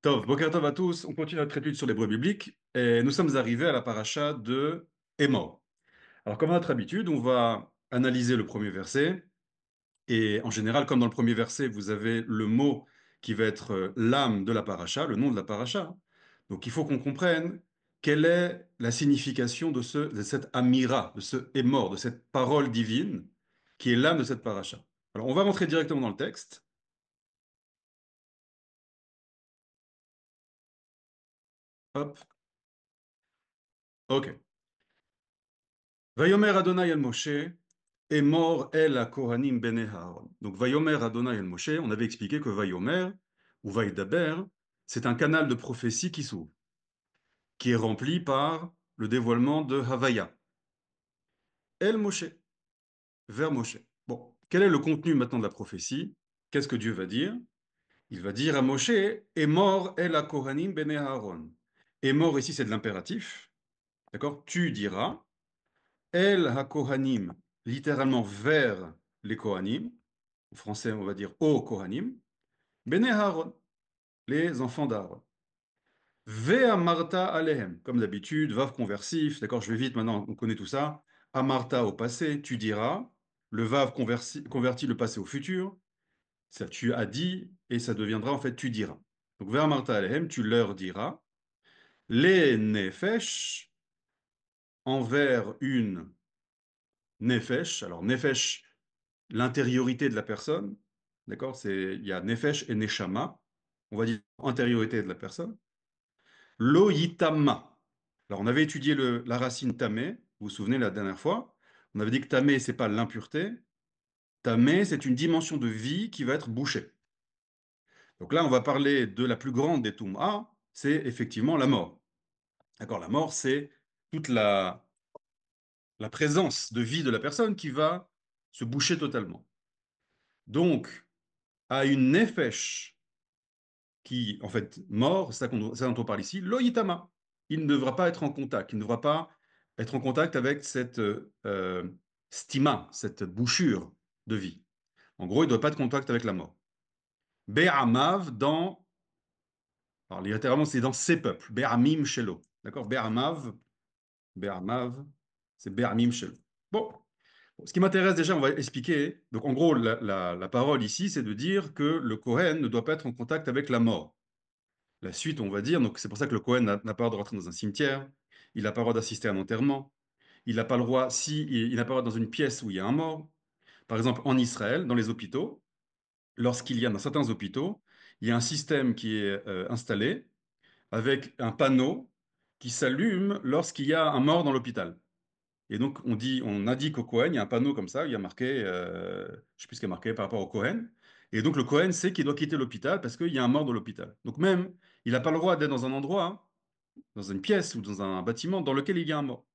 Tov, Boker Tov à tous, on continue notre étude sur l'hébreu biblique et nous sommes arrivés à la paracha de Émor. Alors comme à notre habitude, on va analyser le premier verset et en général, comme dans le premier verset, vous avez le mot qui va être l'âme de la paracha, le nom de la paracha. Donc il faut qu'on comprenne quelle est la signification de cette amira, de ce Émor, de cette parole divine qui est l'âme de cette paracha. Alors on va rentrer directement dans le texte. Hop, ok. Vayomer Adonai el Moshe, Emor el Kohanim bene Aaron. Donc Vayomer Adonai el Moshe, on avait expliqué que Vayomer ou Vaïdaber, c'est un canal de prophétie qui s'ouvre, qui est rempli par le dévoilement de Havaya. El Moshe, vers Moshe. Bon, quel est le contenu maintenant de la prophétie? Qu'est-ce que Dieu va dire? Il va dire à Moshe, Emor el Kohanim bene Aaron. Emor ici c'est de l'impératif, d'accord? Tu diras. El ha-Kohanim, littéralement vers les Kohanim, en français on va dire au Kohanim, Bene Aaron, les enfants d'Aaron. Ve amarta alehem, comme d'habitude, vav conversif, d'accord, je vais vite maintenant, on connaît tout ça. Amarta au passé, tu diras, le vav convertit le passé au futur, ça tu as dit, et ça deviendra en fait tu diras. Donc ve amarta alehem, tu leur diras, les nefesh, envers une nefesh, alors nefesh, l'intériorité de la personne, d'accord? Il y a nefesh et neshama, on va dire intériorité de la personne. Lo yitama. Alors, on avait étudié la racine tamé, vous vous souvenez la dernière fois. On avait dit que tamé, c'est pas l'impureté. Tamé, c'est une dimension de vie qui va être bouchée. Donc là, on va parler de la plus grande des tum'a, c'est effectivement la mort. D'accord? La mort, c'est toute la présence de vie de la personne qui va se boucher totalement. Donc, à une nefesh qui, en fait, mort, ça dont on parle ici, loïtama. Il ne devra pas être en contact, il ne devra pas être en contact avec cette stima, cette bouchure de vie. En gros, il ne doit pas être en contact avec la mort. Be'amav alors littéralement, c'est dans ses peuples. Be'amim shelo. D'accord? Be'amav, c'est Be'amim shelo. Bon. Ce qui m'intéresse déjà, on va expliquer. Donc, en gros, la parole ici, c'est de dire que le Kohen ne doit pas être en contact avec la mort. La suite, on va dire, donc c'est pour ça que le Cohen n'a pas le droit de rentrer dans un cimetière, il n'a pas le droit d'assister à un enterrement, il n'a pas le droit, si il n'a pas le droit dans une pièce où il y a un mort. Par exemple, en Israël, dans les hôpitaux, lorsqu'il y a dans certains hôpitaux, il y a un système qui est installé avec un panneau qui s'allume lorsqu'il y a un mort dans l'hôpital. Et donc, on indique au Cohen, il y a un panneau comme ça, il y a marqué, je ne sais plus ce qu'il y a marqué par rapport au Cohen. Et donc, le Cohen sait qu'il doit quitter l'hôpital parce qu'il y a un mort dans l'hôpital. Donc, même, il n'a pas le droit d'être dans un endroit, hein, dans une pièce ou dans un bâtiment dans lequel il y a un mort.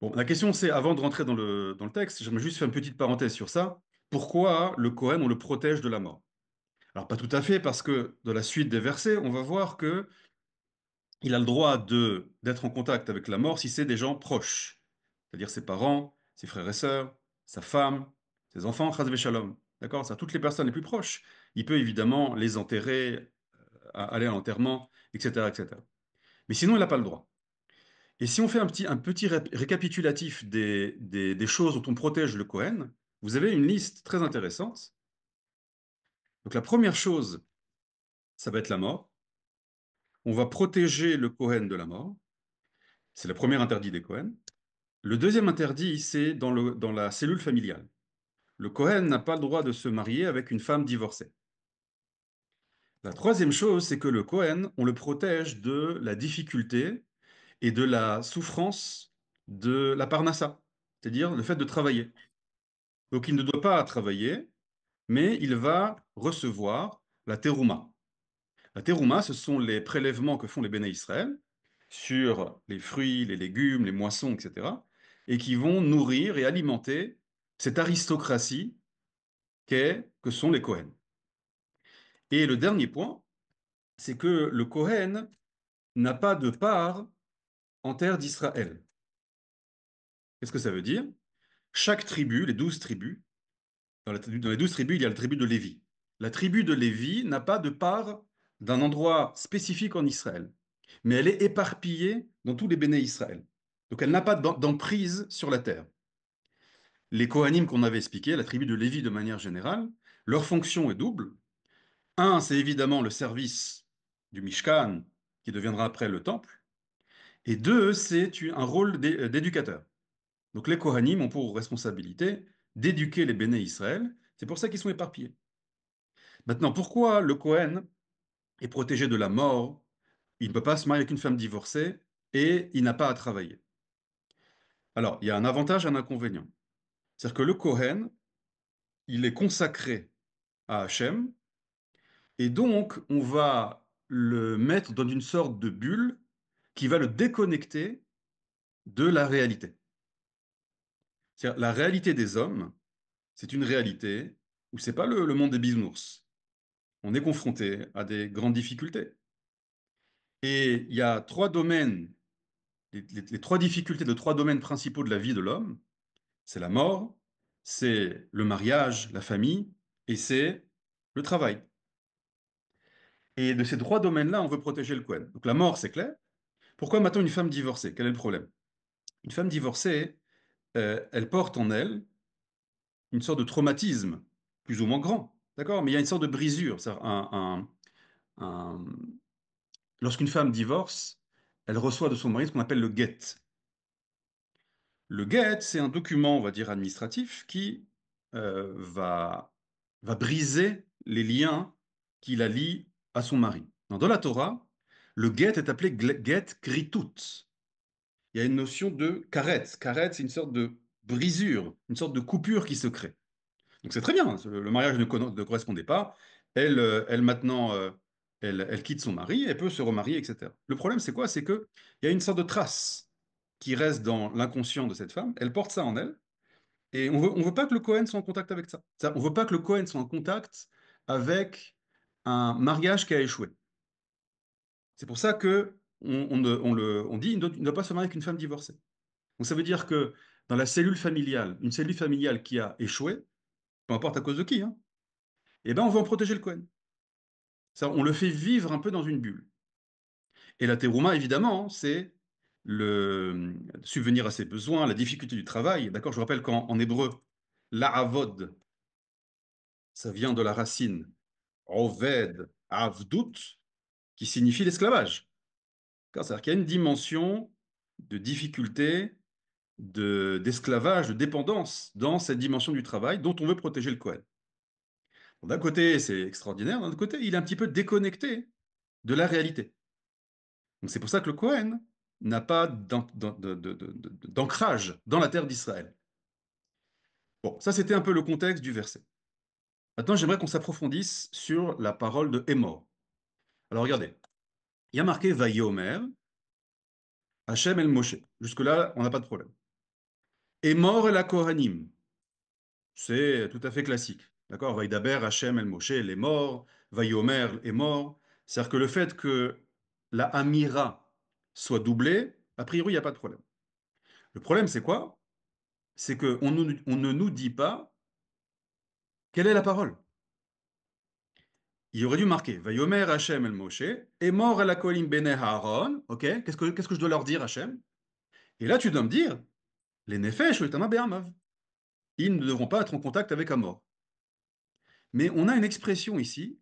Bon, la question c'est, avant de rentrer dans le texte, j'aimerais juste faire une petite parenthèse sur ça. Pourquoi le Cohen, on le protège de la mort? Alors, pas tout à fait, parce que dans la suite des versets, on va voir que il a le droit d'être en contact avec la mort si c'est des gens proches, c'est-à-dire ses parents, ses frères et sœurs, sa femme, ses enfants, chas v'shalom. D'accord? Ça, toutes les personnes les plus proches. Il peut évidemment les enterrer, aller à l'enterrement, etc., etc. Mais sinon, il n'a pas le droit. Et si on fait un petit récapitulatif des choses dont on protège le Cohen, vous avez une liste très intéressante. Donc la première chose, ça va être la mort. On va protéger le Cohen de la mort. C'est le premier interdit des Cohen. Le deuxième interdit, c'est dans la cellule familiale. Le Cohen n'a pas le droit de se marier avec une femme divorcée. La troisième chose, c'est que le Cohen, on le protège de la difficulté et de la souffrance de la parnassa, c'est-à-dire le fait de travailler. Donc il ne doit pas travailler, mais il va recevoir la terouma. La terouma, ce sont les prélèvements que font les béné Israël sur les fruits, les légumes, les moissons, etc., et qui vont nourrir et alimenter cette aristocratie que sont les Kohen. Et le dernier point, c'est que le Kohen n'a pas de part en terre d'Israël. Qu'est-ce que ça veut dire? Chaque tribu, les 12 tribus, dans les 12 tribus, il y a la tribu de Lévi. La tribu de Lévi n'a pas de part d'un endroit spécifique en Israël, mais elle est éparpillée dans tous les béné Israël. Donc elle n'a pas d'emprise sur la terre. Les Kohanim qu'on avait expliqués, la tribu de Lévi de manière générale, leur fonction est double. Un, c'est évidemment le service du Mishkan, qui deviendra après le temple. Et deux, c'est un rôle d'éducateur. Donc les Kohanim ont pour responsabilité d'éduquer les béné Israël. C'est pour ça qu'ils sont éparpillés. Maintenant, pourquoi le Kohen est protégé de la mort? Il ne peut pas se marier avec une femme divorcée et il n'a pas à travailler. Alors, il y a un avantage et un inconvénient. C'est-à-dire que le Kohen, il est consacré à Hachem, et donc on va le mettre dans une sorte de bulle qui va le déconnecter de la réalité. C'est-à-dire, la réalité des hommes, c'est une réalité où c'est pas le monde des bisounours. On est confronté à des grandes difficultés. Et il y a trois domaines, les trois difficultés de trois domaines principaux de la vie de l'homme. C'est la mort, c'est le mariage, la famille, et c'est le travail. Et de ces trois domaines-là, on veut protéger le Kohen. Donc la mort, c'est clair. Pourquoi maintenant une femme divorcée? Quel est le problème? Une femme divorcée, elle porte en elle une sorte de traumatisme, plus ou moins grand, d'accord? Mais il y a une sorte de brisure. Un- Lorsqu'une femme divorce, elle reçoit de son mari ce qu'on appelle le get. Le get, c'est un document, on va dire, administratif qui va briser les liens qui la lient à son mari. Dans la Torah, le get est appelé get kritut. Il y a une notion de karet. Karet, c'est une sorte de brisure, une sorte de coupure qui se crée. Donc c'est très bien, le mariage ne correspondait pas. Elle maintenant, elle quitte son mari, elle peut se remarier, etc. Le problème, c'est quoi? C'est qu'il y a une sorte de trace qui reste dans l'inconscient de cette femme. Elle porte ça en elle. Et on veut pas que le Cohen soit en contact avec ça. On veut pas que le Cohen soit en contact avec un mariage qui a échoué. C'est pour ça que on dit il ne doit pas se marier avec une femme divorcée. Donc ça veut dire que dans la cellule familiale, une cellule familiale qui a échoué, peu importe à cause de qui, hein, eh ben on veut en protéger le Cohen. Ça, on le fait vivre un peu dans une bulle. Et la terouma, évidemment, hein, c'est le subvenir à ses besoins, la difficulté du travail. D'accord, je vous rappelle qu'en hébreu, la'avod, ça vient de la racine oved, avdut, qui signifie l'esclavage. C'est-à-dire qu'il y a une dimension de difficulté, d'esclavage, de dépendance dans cette dimension du travail dont on veut protéger le Kohen. Bon, d'un côté, c'est extraordinaire, d'un autre côté, il est un petit peu déconnecté de la réalité. Donc c'est pour ça que le Kohen n'a pas d'ancrage dans la terre d'Israël. Bon, ça c'était un peu le contexte du verset. Maintenant, j'aimerais qu'on s'approfondisse sur la parole de Hémor. Alors regardez, il y a marqué Vayomer, Hachem el Moshe. Jusque-là, on n'a pas de problème. Hémor el Kohanim, c'est tout à fait classique. D'accord? Vaïdaber, Hachem el Moshe, les morts, Vayomer est mort. C'est-à-dire que le fait que la Amira soit doublée, a priori, il n'y a pas de problème. Le problème, c'est quoi? C'est qu'on on ne nous dit pas quelle est la parole. Il aurait dû marquer Vayomer Hachem el Moshe, et mort el Akolim bene Aaron. Ok, qu'est-ce que je dois leur dire, Hachem? Et là, tu dois me dire les Nefesh ou les Tama Be'amav. Ils ne devront pas être en contact avec un mort. Mais on a une expression ici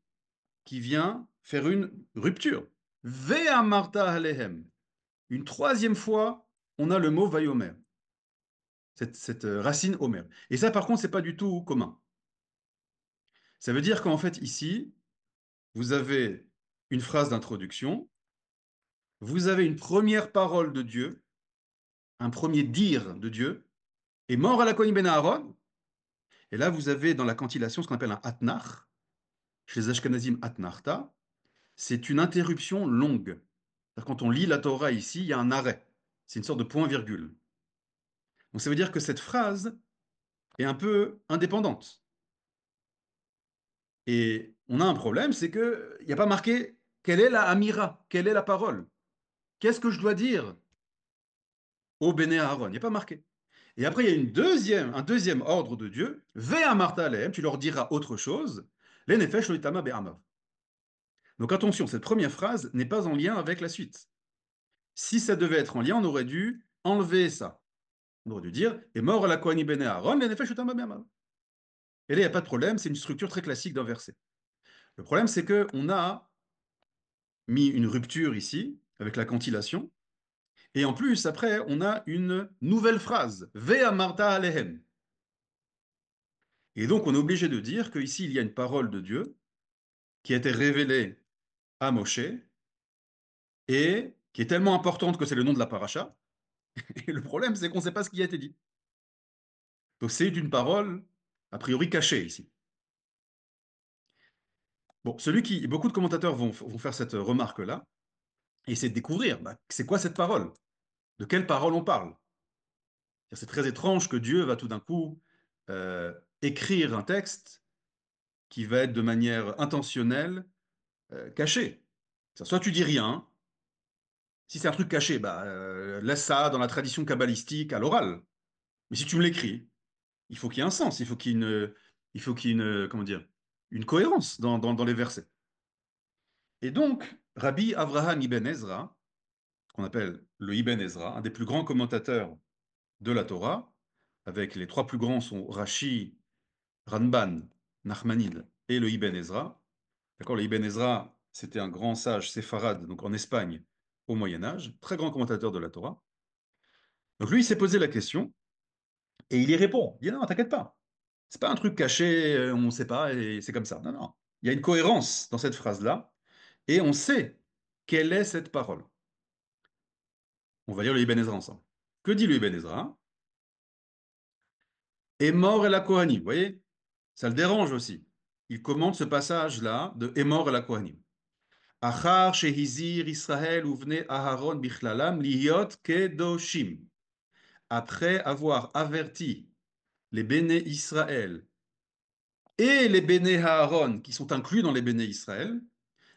qui vient faire une rupture. Ve'amarta alehem. Une troisième fois, on a le mot Vayomer, cette racine Omer. Et ça, par contre, c'est pas du tout commun. Ça veut dire qu'en fait, ici, vous avez une phrase d'introduction, vous avez une première parole de Dieu, un premier dire de Dieu, et mort à la Kohen ben Aaron. Et là, vous avez dans la cantillation ce qu'on appelle un atnach, chez les Ashkenazim atnachta, c'est une interruption longue. Quand on lit la Torah ici, il y a un arrêt. C'est une sorte de point-virgule. Donc ça veut dire que cette phrase est un peu indépendante. Et on a un problème, c'est qu'il n'y a pas marqué quelle est la Amira, quelle est la parole. Qu'est-ce que je dois dire au Béné Aaron? Il n'y a pas marqué. Et après, il y a un deuxième ordre de Dieu. Vea Martha Alehem, tu leur diras autre chose. Les Nefesh Loitama Be'amav. Donc attention, cette première phrase n'est pas en lien avec la suite. Si ça devait être en lien, on aurait dû enlever ça. On aurait dû dire « Et mort à la Kohanim ben Aaron, les nefesh utam b'yamav ». Et là, il n'y a pas de problème, c'est une structure très classique d'un verset. Le problème, c'est qu'on a mis une rupture ici, avec la cantillation, et en plus, après, on a une nouvelle phrase, Ve amarta alehem. Et donc, on est obligé de dire qu'ici, il y a une parole de Dieu qui a été révélée à Moshe et qui est tellement importante que c'est le nom de la paracha. Et le problème, c'est qu'on ne sait pas ce qui a été dit. Donc, c'est une parole, a priori, cachée ici. Bon, beaucoup de commentateurs vont faire cette remarque-là et essayer de découvrir, c'est quoi cette parole? De quelle parole on parle? C'est très étrange que Dieu va tout d'un coup euh, écrire un texte qui va être de manière intentionnelle caché. Soit tu dis rien, si c'est un truc caché, laisse ça dans la tradition kabbalistique à l'oral. Mais si tu me l'écris, il faut qu'il y ait un sens, il faut qu'il y ait comment dire, une cohérence dans les versets. Et donc, Rabbi Avraham Ibn Ezra, qu'on appelle le Ibn Ezra, un des plus grands commentateurs de la Torah, avec les trois plus grands sont Rashi, Ranban, Nachmanide et le Ibn Ezra. D'accord, le Ibn Ezra, c'était un grand sage séfarade, donc en Espagne, au Moyen Âge, très grand commentateur de la Torah. Donc lui, il s'est posé la question, et il y répond. Il dit non, t'inquiète pas. C'est pas un truc caché, on ne sait pas, et c'est comme ça. Non, non. Il y a une cohérence dans cette phrase-là, et on sait quelle est cette parole. On va lire le Ibn Ezra ensemble. Que dit le Ibn Ezra? Et mort et la Kohanim. Vous voyez, ça le dérange aussi. Il commente ce passage-là de Emor et la Kohanim. Achar shehizir Israël uvne Aharon bichlalam liot kedoshim. Après avoir averti les béné Israël et les béné Aaron, qui sont inclus dans les béné Israël,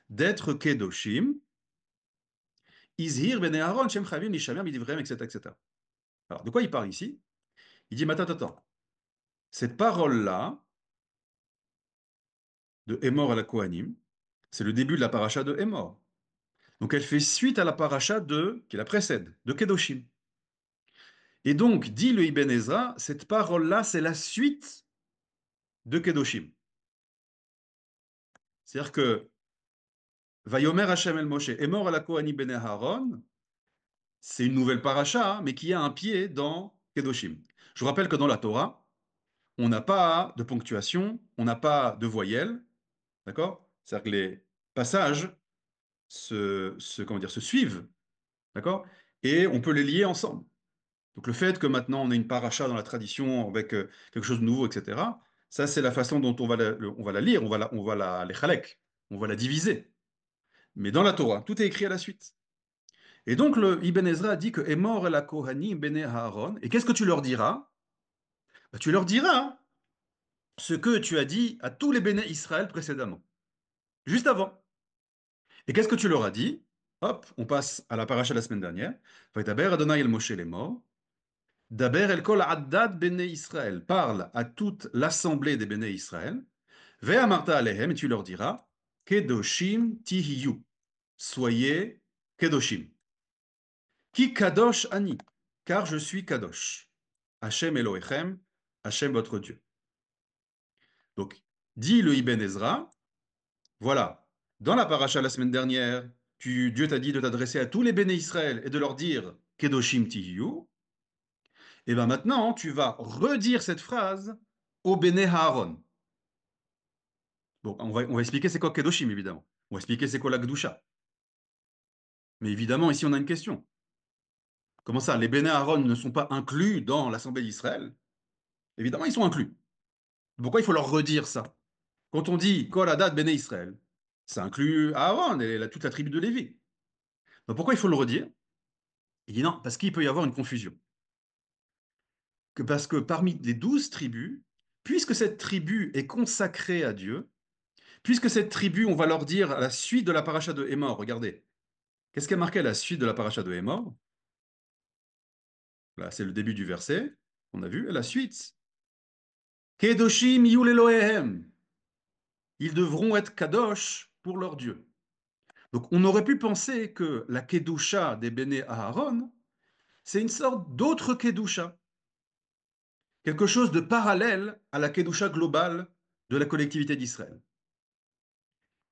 d'être kedoshim, izhir béné Aaron shem chavim lishamer midivrem, etc., etc. Alors, de quoi il parle ici? Il dit, mais attends, cette parole-là, de Emor à la Kohanim, c'est le début de la paracha de Emor. Donc elle fait suite à la paracha qui la précède, de Kedoshim. Et donc, dit le Ibn Ezra, cette parole-là, c'est la suite de Kedoshim. C'est-à-dire que Vayomer Hashem el Moshe, Emor à la Kohanim ben Aaron, c'est une nouvelle paracha, mais qui a un pied dans Kedoshim. Je vous rappelle que dans la Torah, on n'a pas de ponctuation, on n'a pas de voyelle, d'accord? C'est-à-dire que les passages comment dire, se suivent, d'accord? Et on peut les lier ensemble. Donc le fait que maintenant on ait une paracha dans la tradition avec quelque chose de nouveau, etc., ça c'est la façon dont on va la lire, les chalek, on va la diviser. Mais dans la Torah, tout est écrit à la suite. Et donc le Ibn Ezra dit que Emor el Kohani bene Aaron, et qu'est-ce que tu leur diras? Tu leur diras ce que tu as dit à tous les béné Israël précédemment, juste avant. Et qu'est-ce que tu leur as dit? Hop, on passe à la paracha de la semaine dernière. Vaïtaber Adonai el Moshe les morts. Daber el kol addad béné Israël. Parle à toute l'assemblée des béné Israël. Ve'amarta alehem, et tu leur diras, Kedoshim tihiyu. Soyez Kedoshim. Ki kadosh ani, car je suis kadosh. Hachem Elohechem, Hachem votre Dieu. Donc, dit le Ibn Ezra, voilà, dans la paracha la semaine dernière, Dieu t'a dit de t'adresser à tous les béné Israël et de leur dire Kedoshim tihiyu. Et bien maintenant, tu vas redire cette phrase au béné Aaron. Bon, on va expliquer c'est quoi Kedoshim, évidemment. On va expliquer c'est quoi la Gdusha. Mais évidemment, ici, on a une question. Comment ça, les béné Aaron ne sont pas inclus dans l'Assemblée d'Israël? Évidemment, ils sont inclus. Pourquoi il faut leur redire ça? Quand on dit Kol Hadad béné Israël, ça inclut Aaron et toute la tribu de Lévi. Donc pourquoi il faut le redire? Il dit non, parce qu'il peut y avoir une confusion. Parce que parmi les 12 tribus, puisque cette tribu est consacrée à Dieu, puisque cette tribu, on va leur dire à la suite de la paracha de Hémor, regardez, qu'est-ce qui a marqué à la suite de la paracha de Hémor? Là, c'est le début du verset, on a vu, et la suite. Kedoshim yul Elohehem. Ils devront être kadosh pour leur Dieu. Donc on aurait pu penser que la Kedusha des Béné Aharon, c'est une sorte d'autre Kedusha, quelque chose de parallèle à la Kedusha globale de la collectivité d'Israël.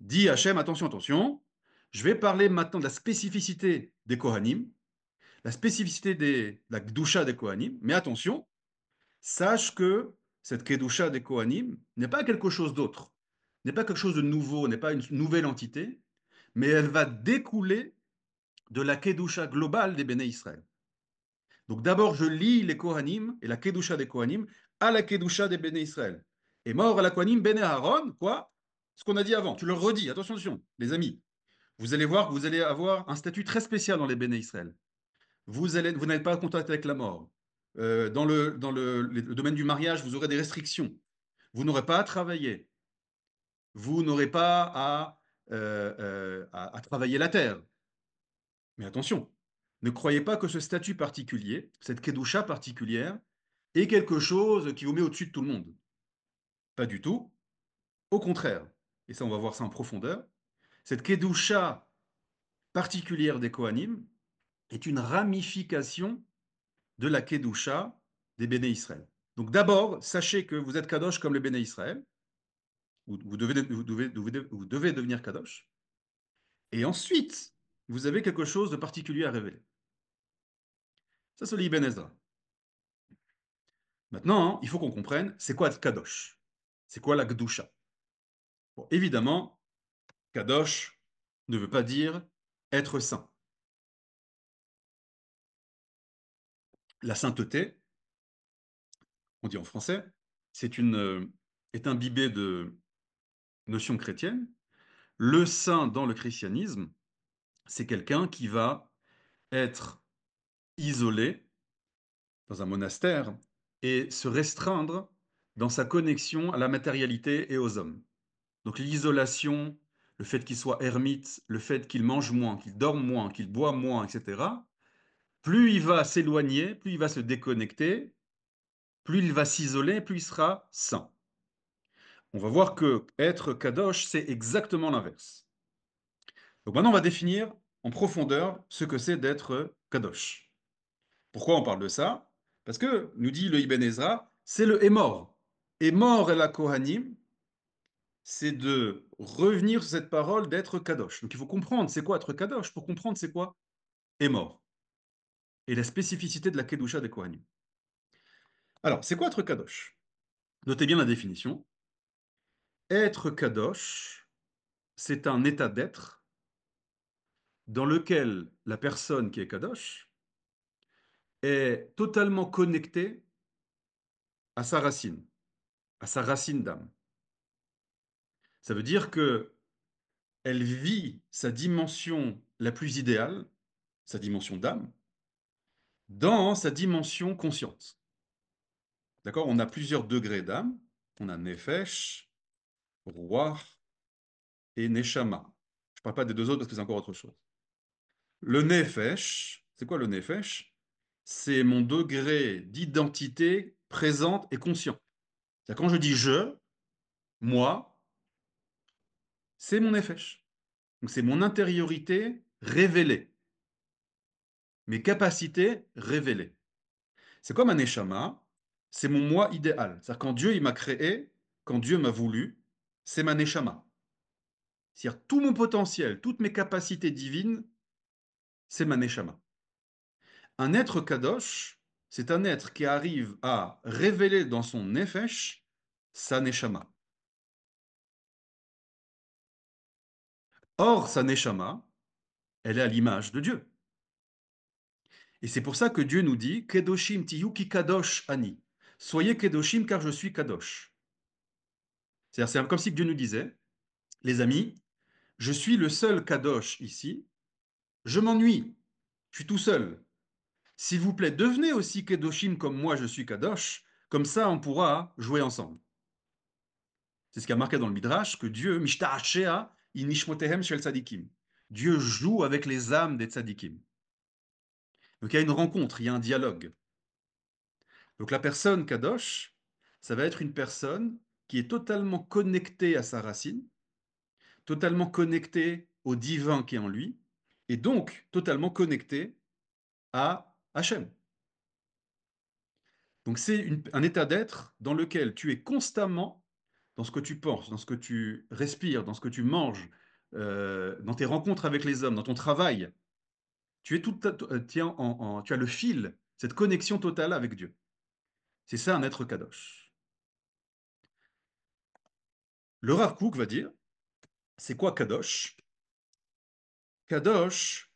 Dit Hachem, attention, attention, je vais parler maintenant de la spécificité des Kohanim, la spécificité de la Kedusha des Kohanim, mais attention, sache que cette Kedusha des Kohanim n'est pas quelque chose d'autre, n'est pas quelque chose de nouveau, n'est pas une nouvelle entité, mais elle va découler de la Kedusha globale des Béné Israël. Donc d'abord, je lis les Kohanim et la Kedusha des Kohanim à la Kedusha des Béné Israël. Et mort à la Kohanim, Béné Aaron, quoi? Ce qu'on a dit avant, tu le redis, attention, attention, les amis. Vous allez voir que vous allez avoir un statut très spécial dans les Béné Israël. Vous n'êtes pas en contact avec la mort. Dans le domaine du mariage, vous aurez des restrictions. Vous n'aurez pas à travailler. Vous n'aurez pas à travailler la terre. Mais attention, ne croyez pas que ce statut particulier, cette kedusha particulière, est quelque chose qui vous met au-dessus de tout le monde. Pas du tout. Au contraire, et ça on va voir ça en profondeur, cette kedusha particulière des Kohanim est une ramification de la kedusha des Béné Israël. Donc d'abord, sachez que vous êtes kadosh comme les Béné Israël, vous devez devenir kadosh, et ensuite, vous avez quelque chose de particulier à révéler. Ça, c'est l'Ibn Ezra. Maintenant, il faut qu'on comprenne, c'est quoi le kadosh? C'est quoi la gdusha? Bon, évidemment, kadosh ne veut pas dire être saint. La sainteté, on dit en français, est imbibé de notions chrétiennes. Le saint dans le christianisme, c'est quelqu'un qui va être isolé dans un monastère et se restreindre dans sa connexion à la matérialité et aux hommes. Donc l'isolation, le fait qu'il soit ermite, le fait qu'il mange moins, qu'il dorme moins, qu'il boit moins, etc., plus il va s'éloigner, plus il va se déconnecter, plus il va s'isoler, plus il sera saint. On va voir que être kadosh, c'est exactement l'inverse. Donc maintenant, on va définir en profondeur ce que c'est d'être kadosh. Pourquoi on parle de ça? Parce que, nous dit le Ibn Ezra, c'est le Hémor. Hémor et la Kohanim, c'est de revenir sur cette parole d'être kadosh. Donc il faut comprendre c'est quoi être kadosh pour comprendre c'est quoi Hémor et la spécificité de la kedusha des Kohanim. Alors, c'est quoi être kadosh? Notez bien la définition. Être kadosh, c'est un état d'être dans lequel la personne qui est kadosh est totalement connectée à sa racine d'âme. Ça veut dire que elle vit sa dimension la plus idéale, sa dimension d'âme, dans sa dimension consciente. D'accord? On a plusieurs degrés d'âme. On a nefesh, ruach et neshama. Je ne parle pas des deux autres parce que c'est encore autre chose. Le nefesh, c'est quoi le nefesh? C'est mon degré d'identité présente et conscient. C'est-à-dire quand je dis je, moi, c'est mon nefesh. Donc c'est mon intériorité révélée, mes capacités révélées. C'est comme un neshama, c'est mon moi idéal. C'est-à-dire quand Dieu il m'a créé, quand Dieu m'a voulu, c'est ma neshama. C'est-à-dire tout mon potentiel, toutes mes capacités divines, c'est ma neshama. Un être kadosh, c'est un être qui arrive à révéler dans son nefesh sa neshama. Or, sa neshama, elle est à l'image de Dieu. Et c'est pour ça que Dieu nous dit Kedoshim tiyu ki kadosh ani. Soyez kedoshim car je suis kadosh. C'est-à-dire, c'est comme si Dieu nous disait, les amis, je suis le seul kadosh ici, je m'ennuie, je suis tout seul. S'il vous plaît, devenez aussi kedoshim comme moi je suis kadosh, comme ça on pourra jouer ensemble. C'est ce qui a marqué dans le Midrash que Dieu, Mishta'ashea, inishmotehem shel tzadikim. Dieu joue avec les âmes des tzadikim. Donc il y a une rencontre, il y a un dialogue. Donc la personne kadosh, ça va être une personne qui est totalement connectée à sa racine, totalement connectée au divin qui est en lui, et donc totalement connecté à Hachem. Donc c'est un état d'être dans lequel tu es constamment dans ce que tu penses, dans ce que tu respires, dans ce que tu manges, dans tes rencontres avec les hommes, dans ton travail. Tu es tu as le fil, cette connexion totale avec Dieu. C'est ça un être kadosh. Le Rav Kook va dire, c'est quoi kadosh? Kadosh,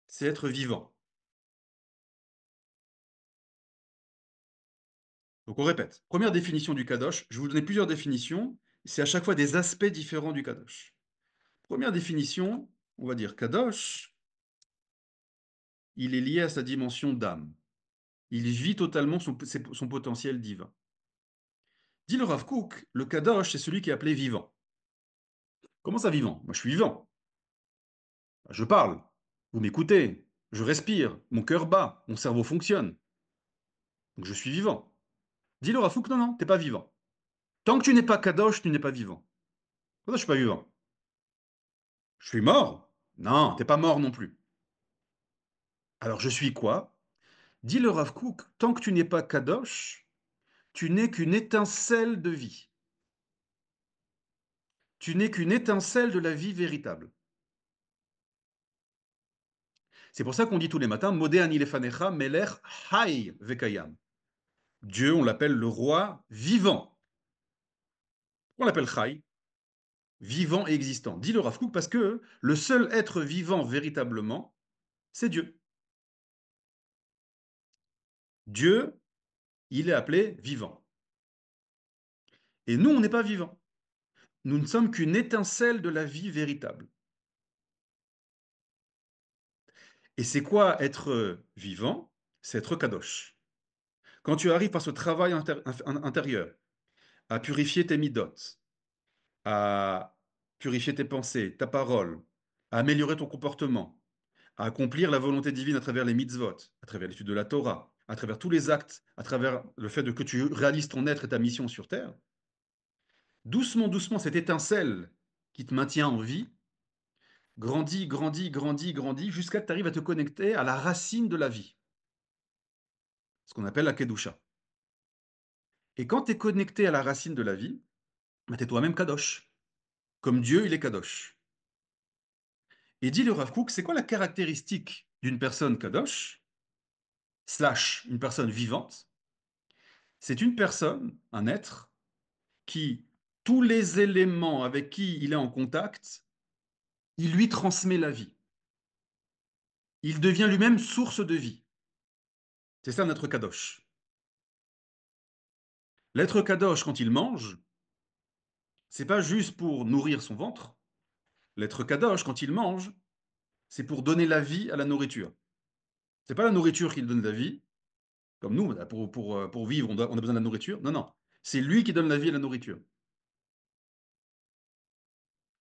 c'est être vivant. Donc on répète. Première définition du kadosh, je vais vous donner plusieurs définitions, c'est à chaque fois des aspects différents du kadosh. Première définition, on va dire kadosh, il est lié à sa dimension d'âme. Il vit totalement son potentiel divin. Dit le Rav Kook, le kadosh, c'est celui qui est appelé vivant. Comment ça vivant? Moi je suis vivant. Je parle, vous m'écoutez, je respire, mon cœur bat, mon cerveau fonctionne. Donc je suis vivant. Dit le Rav Kook, non, non, t'es pas vivant. Tant que tu n'es pas kadosh, tu n'es pas vivant. Pourquoi je suis pas vivant? Je suis mort? Non, t'es pas mort non plus. Alors je suis quoi? Dit le Rav Kook, tant que tu n'es pas kadosh, tu n'es qu'une étincelle de vie. Tu n'es qu'une étincelle de la vie véritable. C'est pour ça qu'on dit tous les matins, Modé ani lefanecha melech hay vekayam. Dieu, on l'appelle le roi vivant. On l'appelle Chai, vivant et existant. Dit le Rav Kook parce que le seul être vivant véritablement, c'est Dieu. Dieu, il est appelé vivant. Et nous, on n'est pas vivants. Nous ne sommes qu'une étincelle de la vie véritable. Et c'est quoi être vivant? C'est être kadosh. Quand tu arrives par ce travail intérieur à purifier tes midotes, à purifier tes pensées, ta parole, à améliorer ton comportement, à accomplir la volonté divine à travers les mitzvot, à travers l'étude de la Torah, à travers tous les actes, à travers le fait que tu réalises ton être et ta mission sur Terre, doucement, doucement, cette étincelle qui te maintient en vie grandit, grandit, grandit, grandit, jusqu'à ce que tu arrives à te connecter à la racine de la vie, ce qu'on appelle la Kedusha. Et quand tu es connecté à la racine de la vie, bah, tu es toi-même Kadosh, comme Dieu, il est Kadosh. Et dit le Rav Kook, c'est quoi la caractéristique d'une personne Kadosh, slash une personne vivante? C'est une personne, un être, qui, tous les éléments avec qui il est en contact, il lui transmet la vie. Il devient lui-même source de vie. C'est ça notre Kadosh. L'être Kadosh, quand il mange, c'est pas juste pour nourrir son ventre. L'être Kadosh, quand il mange, c'est pour donner la vie à la nourriture. C'est pas la nourriture qui donne la vie, comme nous, pour vivre, on a besoin de la nourriture. Non, non. C'est lui qui donne la vie à la nourriture.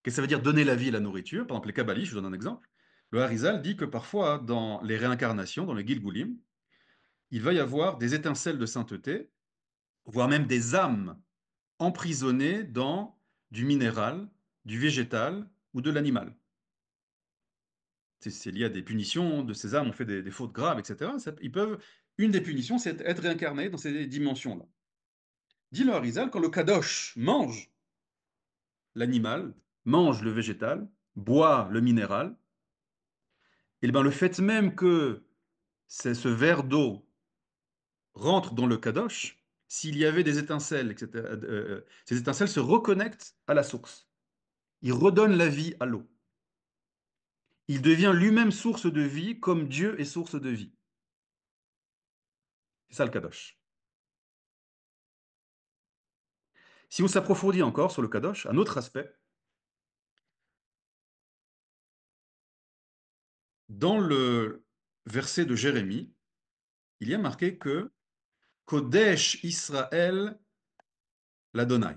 Qu'est-ce que ça veut dire donner la vie à la nourriture? Par exemple, les Kabbalistes, je vous donne un exemple. Le Harizal dit que parfois, dans les réincarnations, dans les Gilgulim, il va y avoir des étincelles de sainteté, voire même des âmes emprisonnées dans du minéral, du végétal ou de l'animal. C'est lié à des punitions de ces âmes, ont fait des fautes graves, etc. Une des punitions, c'est être réincarné dans ces dimensions-là. Dit le Harizal, quand le Kadosh mange l'animal, mange le végétal, boit le minéral, et bien le fait même que ce verre d'eau rentre dans le Kadosh, s'il y avait des étincelles, etc., ces étincelles se reconnectent à la source. Il redonne la vie à l'eau. Il devient lui-même source de vie comme Dieu est source de vie. C'est ça le Kadosh. Si on s'approfondit encore sur le Kadosh, un autre aspect, dans le verset de Jérémie, il y a marqué que Kodesh Israël l'Adonai.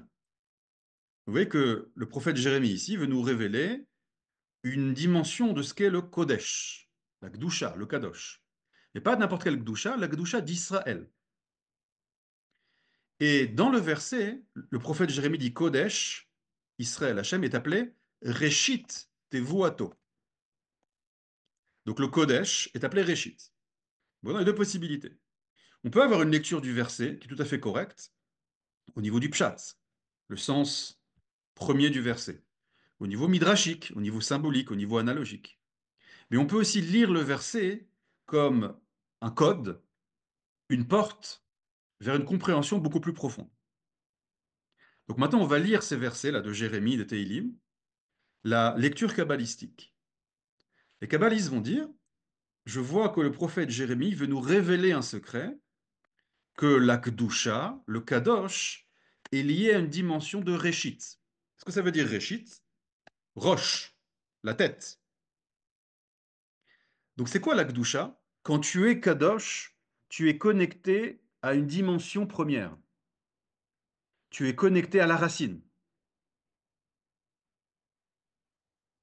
Vous voyez que le prophète Jérémie ici veut nous révéler une dimension de ce qu'est le Kodesh, la Gdusha, le Kadosh. Mais pas n'importe quelle Gdusha, la Gdusha d'Israël. Et dans le verset, le prophète Jérémie dit Kodesh, Israël, Hachem est appelé Réchit tevuato. Donc le Kodesh est appelé Réchit. Bon, on a deux possibilités. On peut avoir une lecture du verset qui est tout à fait correcte au niveau du pshat, le sens premier du verset, au niveau midrashique, au niveau symbolique, au niveau analogique. Mais on peut aussi lire le verset comme un code, une porte vers une compréhension beaucoup plus profonde. Donc maintenant, on va lire ces versets-là de Jérémie, de Téhilim, la lecture kabbalistique. Les kabbalistes vont dire, je vois que le prophète Jérémie veut nous révéler un secret, que la Kedusha, le Kadosh, est lié à une dimension de Réchit. Ce que ça veut dire Réchit? Roche, la tête. Donc c'est quoi la Kedusha? Quand tu es Kadosh, tu es connecté à une dimension première. Tu es connecté à la racine.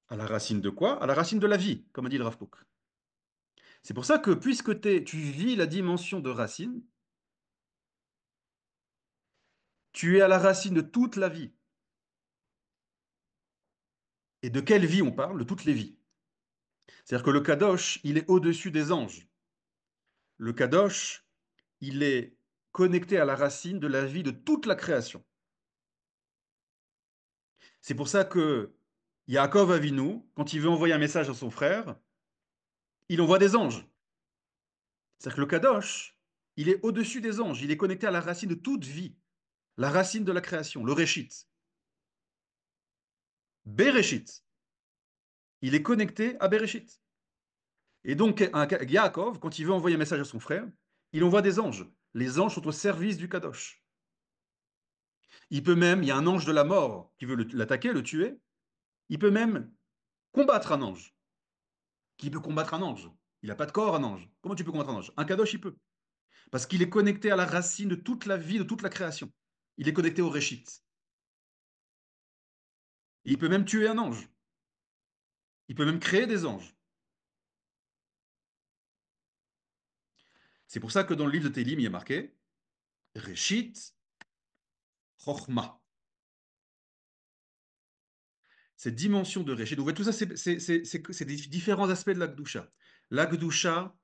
À la racine de quoi? À la racine de la vie, comme a dit le Rav Kook. C'est pour ça que puisque tu vis la dimension de racine, tu es à la racine de toute la vie. Et de quelle vie on parle? De toutes les vies. C'est-à-dire que le Kadosh, il est au-dessus des anges. Le Kadosh, il est connecté à la racine de la vie de toute la création. C'est pour ça que Yaakov Avinu, quand il veut envoyer un message à son frère, il envoie des anges. C'est-à-dire que le Kadosh, il est au-dessus des anges, il est connecté à la racine de toute vie, la racine de la création, le Réchit. Bereshit, il est connecté à Bereshit. Et donc, Yaakov, quand il veut envoyer un message à son frère, il envoie des anges. Les anges sont au service du Kadosh. Il peut même, il y a un ange de la mort qui veut l'attaquer, le tuer. Il peut même combattre un ange. Qui peut combattre un ange? Il n'a pas de corps, un ange. Comment tu peux combattre un ange? Un Kadosh, il peut. Parce qu'il est connecté à la racine de toute la vie, de toute la création. Il est connecté au Réchit. Et il peut même tuer un ange. Il peut même créer des anges. C'est pour ça que dans le livre de Télim, il y a marqué Réchit Chochma. Cette dimension de Réchit. Donc, tout ça, c'est des différents aspects de la Gdusha. La Gdusha,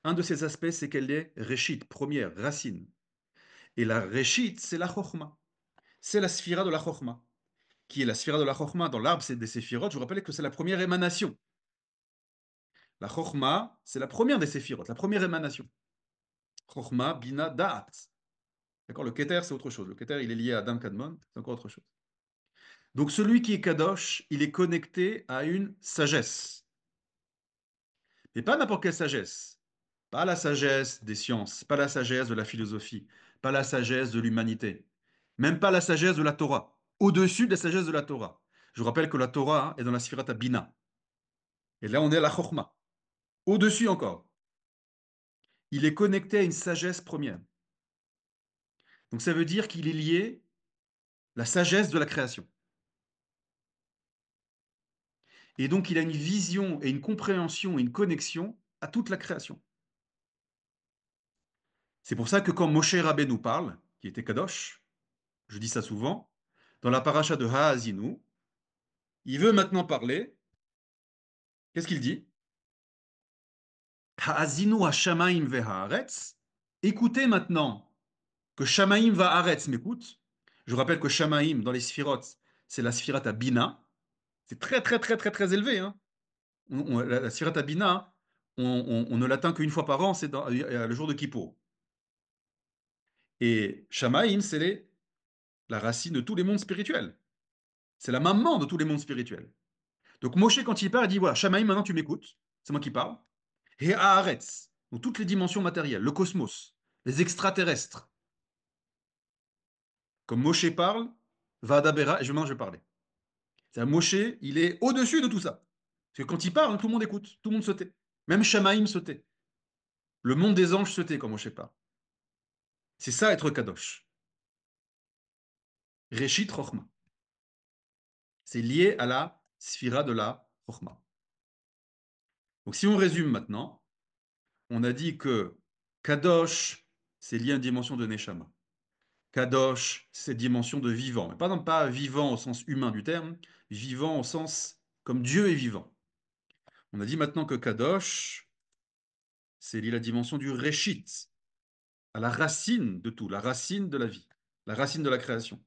un de ses aspects, c'est qu'elle est Réchit, première, racine. Et la Réchit, c'est la Chochma. C'est la sphira de la Chochma. Qui est la sphira de la Chochma dans l'arbre des séphirotes. Je vous rappelle que c'est la première émanation. La Chochma, c'est la première des séphirotes, la première émanation. Chochma, Bina, Da'at. D'accord. Le Keter, c'est autre chose. Le Keter, il est lié à Adam Kadmon, c'est encore autre chose. Donc celui qui est Kadosh, il est connecté à une sagesse. Mais pas n'importe quelle sagesse. Pas la sagesse des sciences, pas la sagesse de la philosophie, pas la sagesse de l'humanité, même pas la sagesse de la Torah. Au-dessus de la sagesse de la Torah. Je vous rappelle que la Torah est dans la Sphirata Bina. Et là, on est à la Chochma. Au-dessus encore. Il est connecté à une sagesse première. Donc ça veut dire qu'il est lié à la sagesse de la création. Et donc il a une vision et une compréhension et une connexion à toute la création. C'est pour ça que quand Moshe Rabbeinu nous parle, qui était Kadosh, je dis ça souvent, dans la paracha de Haazinu, il veut maintenant parler. Qu'est-ce qu'il dit? Haazinu ha-shamaim ve'haaretz. Écoutez maintenant que Shamaim va Haaretz m'écoute. Je vous rappelle que Shamaim, dans les sphirotes, c'est la sphirate à Bina. C'est très, très, très, très, très élevé. Hein. La sphirate à Bina, on ne l'atteint qu'une fois par an, c'est le jour de Kippour. Et Shamaim, c'est la racine de tous les mondes spirituels. C'est la maman de tous les mondes spirituels. Donc Moshe, quand il parle, il dit voilà, Shamaim, maintenant tu m'écoutes, c'est moi qui parle. Et Haaretz, donc toutes les dimensions matérielles, le cosmos, les extraterrestres. Comme Moshe parle, Vadabera, et maintenant je vais parler. C'est-à-dire Moshe, il est au-dessus de tout ça. Parce que quand il parle, tout le monde écoute, tout le monde se tait. Même Shamaim se tait. Le monde des anges se tait quand Moshe parle. C'est ça être Kadosh. Réchit Chochma. C'est lié à la sphira de la Chochma. Donc si on résume maintenant, on a dit que Kadosh, c'est lié à une dimension de Neshama. Kadosh, c'est une dimension de vivant. Mais pas vivant au sens humain du terme, vivant au sens comme Dieu est vivant. On a dit maintenant que Kadosh, c'est lié à la dimension du Réchit, à la racine de tout, la racine de la vie, la racine de la création.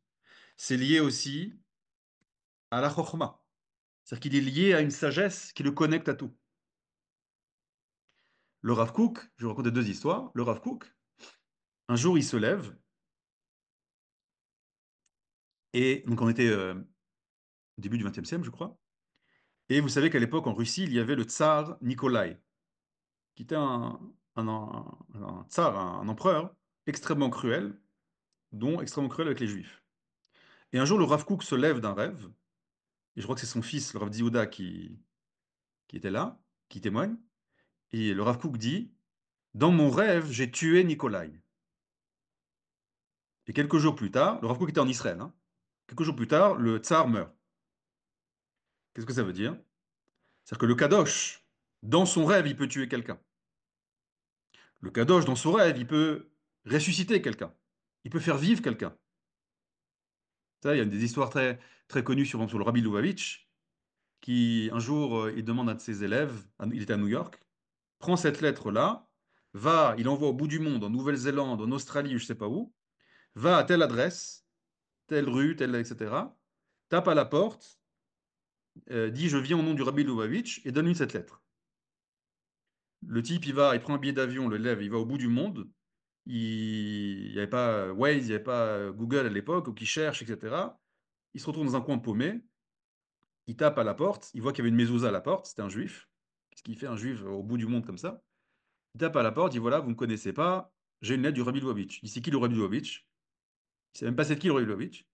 C'est lié aussi à la Chokhmah, c'est-à-dire qu'il est lié à une sagesse qui le connecte à tout. Le Rav Kook, je vais vous raconter deux histoires. Le Rav Kook, un jour, il se lève, et donc on était au début du XXe siècle, je crois, et vous savez qu'à l'époque, en Russie, il y avait le tsar Nikolai, qui était un tsar, un empereur extrêmement cruel, dont extrêmement cruel avec les Juifs. Et un jour, le Rav Kook se lève d'un rêve, et je crois que c'est son fils, le Rav Yehuda, qui était là, qui témoigne, et le Rav Kook dit, dans mon rêve, j'ai tué Nikolai. Et quelques jours plus tard, le Rav Kook était en Israël, hein, quelques jours plus tard, le tsar meurt. Qu'est-ce que ça veut dire? C'est-à-dire que le Kadosh, dans son rêve, il peut tuer quelqu'un. Le Kadosh, dans son rêve, il peut ressusciter quelqu'un. Il peut faire vivre quelqu'un. Ça, il y a des histoires très, très connues sur le Rabbi Lubavitch, qui, un jour, il demande à un de ses élèves, il était à New York, prends cette lettre-là, va, il envoie au bout du monde, en Nouvelle-Zélande, en Australie, ou je ne sais pas où, va à telle adresse, telle rue, telle, etc., tape à la porte, dit je viens au nom du Rabbi Lubavitch, et donne-lui cette lettre. Le type, il va, il prend un billet d'avion, le lève, il va au bout du monde. Il n'y avait pas Waze, il n'y avait pas Google à l'époque, ou qui cherche, etc. Il se retrouve dans un coin paumé. Il tape à la porte. Il voit qu'il y avait une mezouza à la porte. C'était un juif. Qu'est-ce qu'il fait un juif au bout du monde comme ça? Il tape à la porte. Il dit voilà, vous ne me connaissez pas. J'ai une lettre du Rabbi Lubavitch. Il dit c'est qui le Rabbi Lubavitch? Il ne sait même pas c'est qui le Rabbi Lubavitch.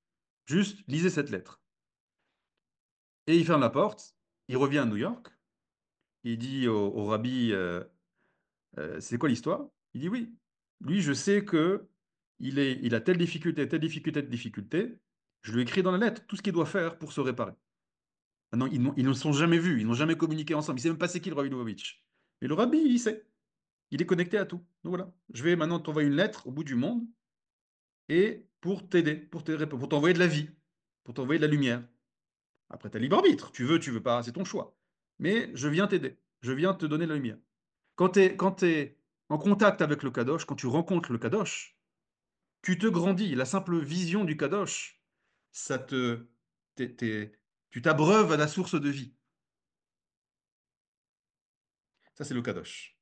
Juste, lisez cette lettre. Et il ferme la porte. Il revient à New York. Il dit au rabbi c'est quoi l'histoire? Il dit oui. Lui, je sais que il a telle difficulté, telle difficulté, telle difficulté. Je lui écris dans la lettre tout ce qu'il doit faire pour se réparer. Maintenant, ils ne se sont jamais vus, ils n'ont jamais communiqué ensemble. Il ne sait même pas c'est qui le Rabbi Lubavitch. Mais le Rabbi, il sait. Il est connecté à tout. Donc voilà. Je vais maintenant t'envoyer une lettre au bout du monde et pour t'aider, pour t'envoyer de la vie, pour t'envoyer de la lumière. Après, tu as libre arbitre. Tu veux pas, c'est ton choix. Mais je viens t'aider. Je viens te donner de la lumière. Quand tu es en contact avec le Kadosh, quand tu rencontres le Kadosh, tu te grandis. La simple vision du Kadosh, ça te, tu t'abreuves à la source de vie. Ça, c'est le Kadosh.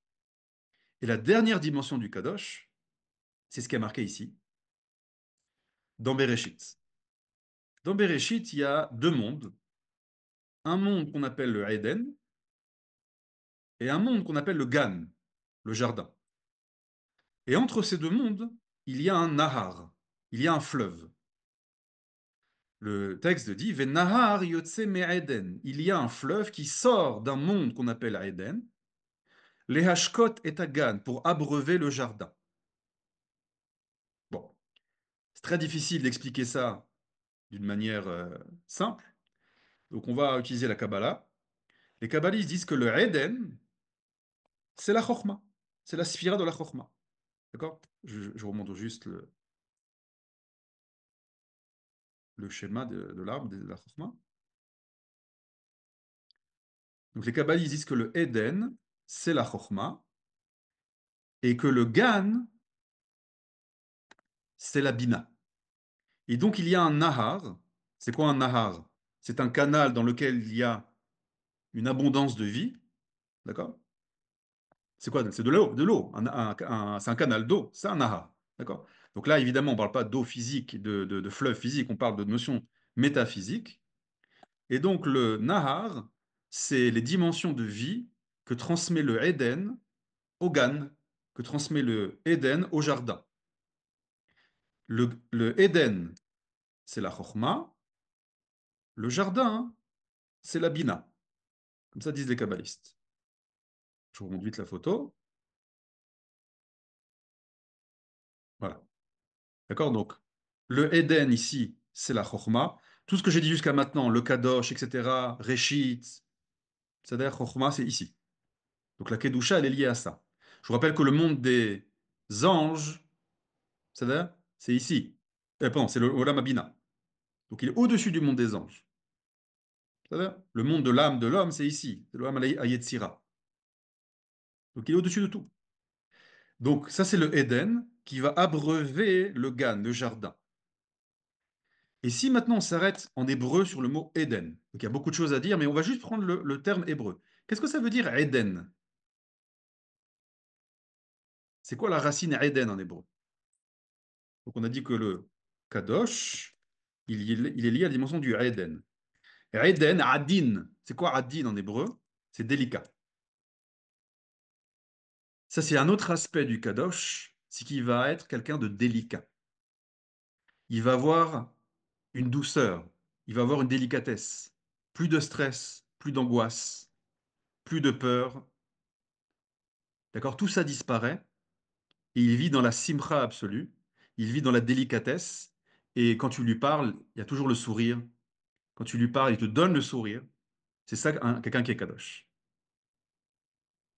Et la dernière dimension du Kadosh, c'est ce qui est marqué ici, dans Bereshit. Dans Bereshit, il y a deux mondes. Un monde qu'on appelle le Eden et un monde qu'on appelle le Gan, le jardin. Et entre ces deux mondes, il y a un Nahar, il y a un fleuve. Le texte dit Venahar yotse me'eden. Il y a un fleuve qui sort d'un monde qu'on appelle Eden, les Hashkot et Agan, pour abreuver le jardin. Bon, c'est très difficile d'expliquer ça d'une manière simple, donc on va utiliser la Kabbalah. Les Kabbalistes disent que le Eden, c'est la Chokhmah, c'est la sphira de la Chokhmah. D'accord? Je remonte juste le schéma de l'arbre de la Chokhmah. Donc les Kabbalistes disent que le Eden, c'est la Chokhmah, et que le Gan, c'est la Bina. Et donc il y a un Nahar. C'est quoi un Nahar? C'est un canal dans lequel il y a une abondance de vie. D'accord? C'est quoi? C'est de l'eau, de l'eau. C'est un canal d'eau, c'est un Nahar. D'accord? Donc là, évidemment, on ne parle pas d'eau physique, de fleuve physique, on parle de notions métaphysiques. Et donc le Nahar, c'est les dimensions de vie que transmet le Eden au Gan, que transmet le Eden au jardin. Le Eden, c'est la Chokhmah. Le jardin, c'est la Bina. Comme ça disent les kabbalistes. Je vous remonte vite la photo. Voilà. D'accord? Donc, le Eden ici, c'est la Chokhmah. Tout ce que j'ai dit jusqu'à maintenant, le Kadosh, etc., Réchit, c'est-à-dire Chokhmah, c'est ici. Donc la Kedusha, elle est liée à ça. Je vous rappelle que le monde des anges, c'est-à-dire, c'est ici. Pardon, c'est le Olam Abina. Donc il est au-dessus du monde des anges. C'est-à-dire, le monde de l'âme de l'homme, c'est ici, c'est l'âme Yetzira. Donc il est au-dessus de tout. Donc ça, c'est le Éden qui va abreuver le Gan, le jardin. Et si maintenant on s'arrête en hébreu sur le mot Éden, donc il y a beaucoup de choses à dire, mais on va juste prendre le terme hébreu. Qu'est-ce que ça veut dire Éden? C'est quoi la racine Éden en hébreu? Donc on a dit que le Kadosh, il est lié à la dimension du Éden. Éden, Adin, c'est quoi Adin en hébreu? C'est délicat. Ça, c'est un autre aspect du Kadosh, c'est qu'il va être quelqu'un de délicat. Il va avoir une douceur, il va avoir une délicatesse, plus de stress, plus d'angoisse, plus de peur. D'accord? Tout ça disparaît et il vit dans la simcha absolue, il vit dans la délicatesse et quand tu lui parles, il y a toujours le sourire. Quand tu lui parles, il te donne le sourire. C'est ça, quelqu'un qui est Kadosh.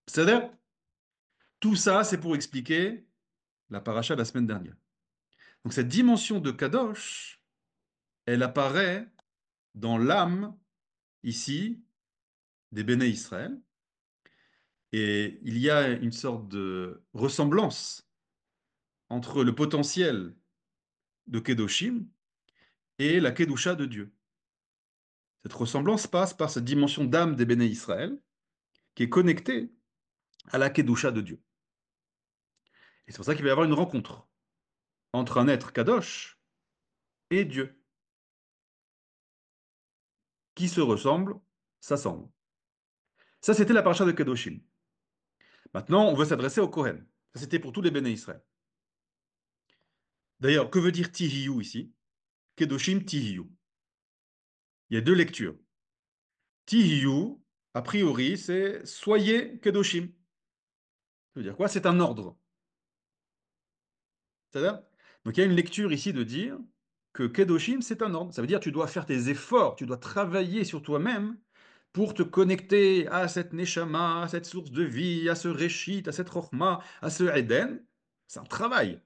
C'est-à-dire, tout ça, c'est pour expliquer la paracha de la semaine dernière. Donc cette dimension de Kadosh, elle apparaît dans l'âme, ici, des Béné Israël. Et il y a une sorte de ressemblance entre le potentiel de Kedoshim et la Kedusha de Dieu. Cette ressemblance passe par cette dimension d'âme des Béné Israël qui est connectée à la Kedusha de Dieu. Et c'est pour ça qu'il va y avoir une rencontre entre un être Kadosh et Dieu. Qui se ressemblent, s'assemblent. Ça, c'était la paracha de Kedoshim. Maintenant, on veut s'adresser au Kohen. Ça, c'était pour tous les Béné Israël. D'ailleurs, que veut dire Tihiyu ici? Kedoshim Tihiyu. Il y a deux lectures. Tihiyu, a priori, c'est soyez Kedoshim. Ça veut dire quoi? C'est un ordre. C'est-à-dire? Donc il y a une lecture ici de dire que Kedoshim, c'est un ordre. Ça veut dire que tu dois faire tes efforts, tu dois travailler sur toi-même pour te connecter à cette Neshama, à cette source de vie, à ce Réchit, à cette Chochma, à ce Eden. C'est un travail.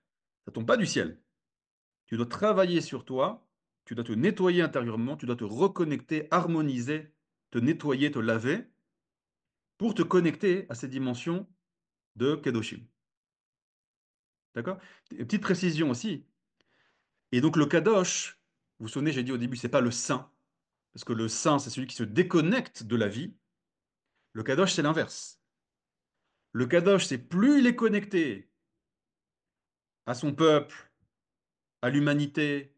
Ça tombe pas du ciel. Tu dois travailler sur toi, tu dois te nettoyer intérieurement, tu dois te reconnecter, harmoniser, te nettoyer, te laver pour te connecter à ces dimensions de Kedoshim. D'accord? Petite précision aussi. Et donc le Kadosh, vous vous souvenez, j'ai dit au début, c'est pas le saint, parce que le saint, c'est celui qui se déconnecte de la vie. Le Kadosh, c'est l'inverse. Le Kadosh, c'est plus il est connecté à son peuple, à l'humanité,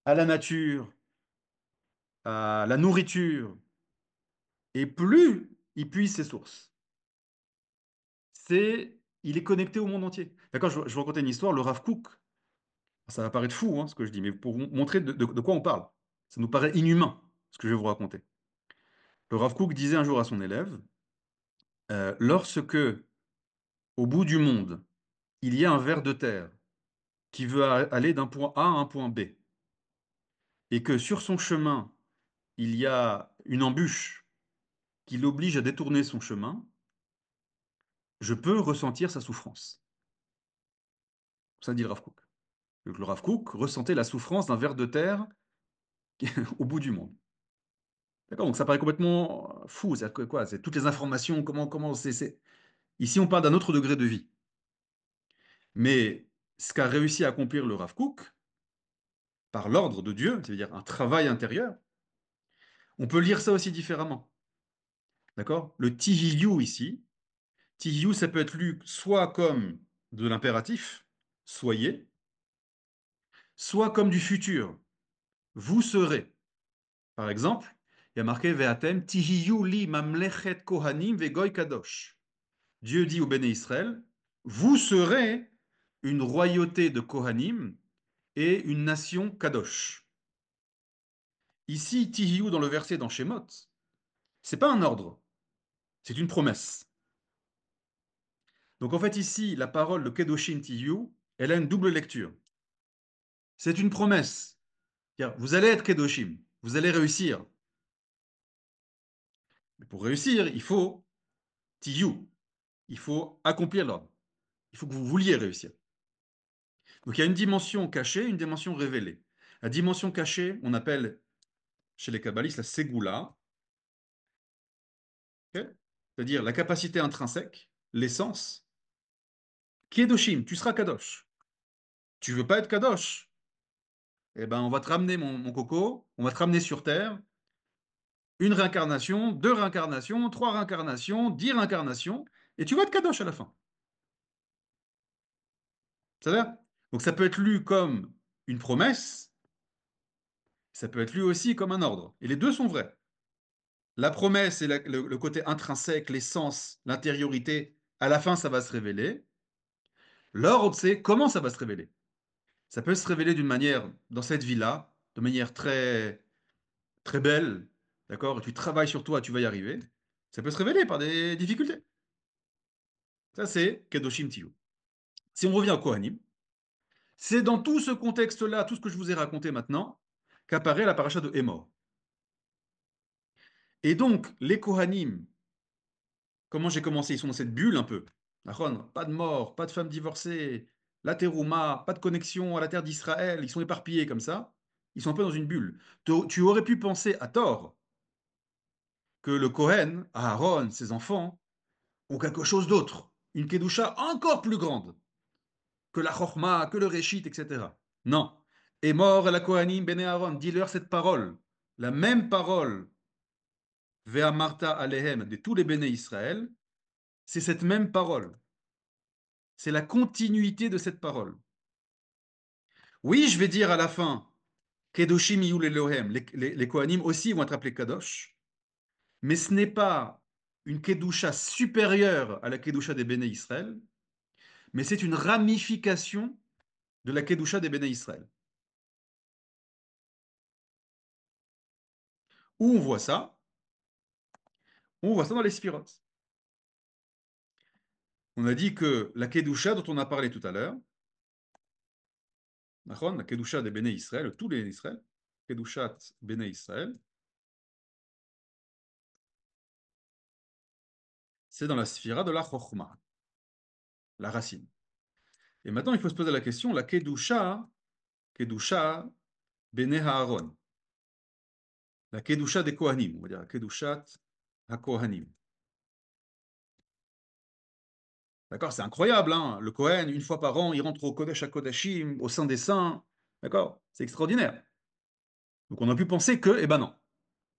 à la nature, à la nourriture, et plus il puise ses sources. Il est connecté au monde entier. D'accord, je vous raconter une histoire. Le Rav Kook, ça va paraître fou, hein, ce que je dis, mais pour vous montrer de quoi on parle. Ça nous paraît inhumain, ce que je vais vous raconter. Le Rav Kook disait un jour à son élève, lorsque, au bout du monde, il y a un ver de terre qui veut aller d'un point A à un point B, et que sur son chemin, il y a une embûche qui l'oblige à détourner son chemin, je peux ressentir sa souffrance. Ça dit le Rav Kook. Donc, le Rav Kook ressentait la souffrance d'un ver de terre au bout du monde. D'accord, donc ça paraît complètement fou. C'est quoi? C'est toutes les informations, comment Ici, on parle d'un autre degré de vie. Mais ce qu'a réussi à accomplir le Rav Kook, par l'ordre de Dieu, c'est-à-dire un travail intérieur, on peut lire ça aussi différemment. D'accord? Le tihiyu ici, tihiyu, ça peut être lu soit comme de l'impératif, soyez, soit comme du futur, vous serez. Par exemple, il y a marqué Ve'atem tihiyu li mamlechet kohanim vegoy kadosh. Dieu dit au béné Israël, vous serez une royauté de kohanim et une nation kadosh. Ici, tihiyu dans le verset dans Shemot, c'est pas un ordre, c'est une promesse. Donc en fait ici, la parole de Kedoshim Tiyu, elle a une double lecture. C'est une promesse. Vous allez être Kedoshim, vous allez réussir. Mais pour réussir, il faut Tiyu, il faut accomplir l'ordre. Il faut que vous vouliez réussir. Donc il y a une dimension cachée, une dimension révélée. La dimension cachée, on appelle chez les kabbalistes, la ségoula, okay, c'est-à-dire la capacité intrinsèque, l'essence, kedoshim, tu seras kadosh. Tu veux pas être kadosh? Eh ben, on va te ramener, mon coco, on va te ramener sur Terre, une réincarnation, deux réincarnations, trois réincarnations, 10 réincarnations, et tu vas être kadosh à la fin. C'est-à-dire? Donc ça peut être lu comme une promesse, ça peut être lu aussi comme un ordre. Et les deux sont vrais. La promesse et le côté intrinsèque, l'essence, l'intériorité, à la fin, ça va se révéler. L'ordre, c'est comment ça va se révéler. Ça peut se révéler d'une manière, dans cette vie-là, de manière très, très belle, d'accord? Tu travailles sur toi, tu vas y arriver. Ça peut se révéler par des difficultés. Ça, c'est Kedoshim Tiyu. Si on revient au Kohanim, c'est dans tout ce contexte-là, tout ce que je vous ai raconté maintenant, qu'apparaît la paracha de Hémor. Et donc, les Kohanim, comment j'ai commencé? Ils sont dans cette bulle un peu. Pas de mort, pas de femmes divorcées, la terouma, pas de connexion à la terre d'Israël. Ils sont éparpillés comme ça. Ils sont un peu dans une bulle. Tu aurais pu penser à tort que le Kohen, Aaron, ses enfants, ont quelque chose d'autre. Une kedusha encore plus grande que la chorma, que le réchit, etc. Non. Et mort la Kohanim, Bene Aaron, dis-leur cette parole. La même parole, Vea Martha Alehem, de tous les Béné Israël, c'est cette même parole. C'est la continuité de cette parole. Oui, je vais dire à la fin, Kedoshim Yul Elohem, les Kohanim aussi vont être appelés Kadosh, mais ce n'est pas une Kedusha supérieure à la Kedusha des Béné Israël, mais c'est une ramification de la Kedusha des Béné Israël. Où on voit ça? On voit ça dans les Sphiroth. On a dit que la Kedusha dont on a parlé tout à l'heure, la Kedusha des Béné Israël, tous les Israël, Kedushat Béné Israël, c'est dans la sphira de la Chochma, la racine. Et maintenant, il faut se poser la question, la Kedusha, Kedusha Béné Aaron, la Kedusha des Kohanim, on va dire la Kedushat HaKohanim. D'accord, c'est incroyable, hein. Le Kohen, une fois par an, il rentre au Kodesh HaKodashim, au Saint des Saints. D'accord, c'est extraordinaire. Donc on a pu penser que, eh ben non,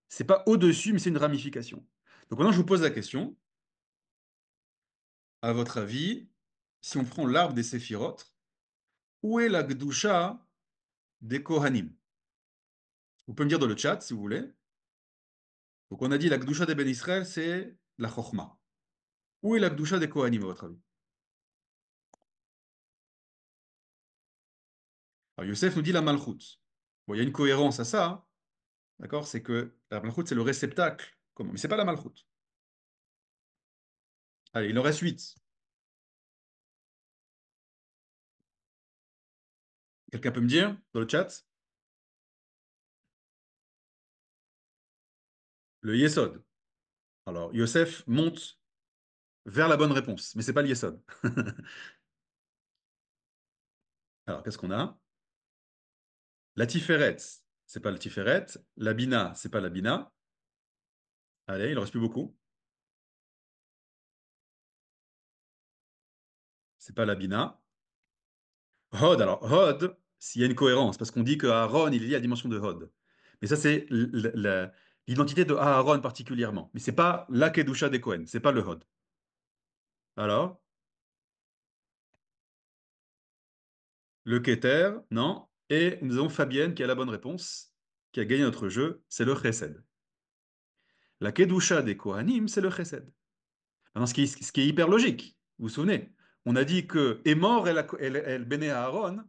c'est pas au-dessus, mais c'est une ramification. Donc maintenant, je vous pose la question, à votre avis, si on prend l'arbre des Séphirotes, où est la Gdusha des Kohanim? Vous pouvez me dire dans le chat, si vous voulez. Donc on a dit la Gdusha des Ben Israël, c'est la Chochma. Où est la Gdusha des Kohanim, à votre avis? Alors Youssef nous dit la Malchut. Bon, il y a une cohérence à ça, hein. D'accord? C'est que la Malchut, c'est le réceptacle. Comment? Mais c'est pas la Malchut. Allez, il en reste 8. Quelqu'un peut me dire dans le chat? Le Yesod. Alors, Youssef monte vers la bonne réponse, mais c'est pas le Yesod. Alors, qu'est-ce qu'on a? La Tiferet, c'est pas la Tiferet. La Bina, c'est pas la Bina. Allez, il en reste plus beaucoup. C'est pas la Bina. Hod, alors Hod, s'il y a une cohérence, parce qu'on dit que Aaron, il est lié à la dimension de Hod. Mais ça, c'est l'identité de Aaron particulièrement. Mais c'est pas la Kedusha des Kohen, c'est pas le Hod. Alors, le Keter, non. Et nous avons Fabienne qui a la bonne réponse, qui a gagné notre jeu, c'est le Chesed. La Kedusha des Kohanim, c'est le Chesed. Maintenant, ce qui est hyper logique, vous vous souvenez, on a dit que est mort el Béné Aaron,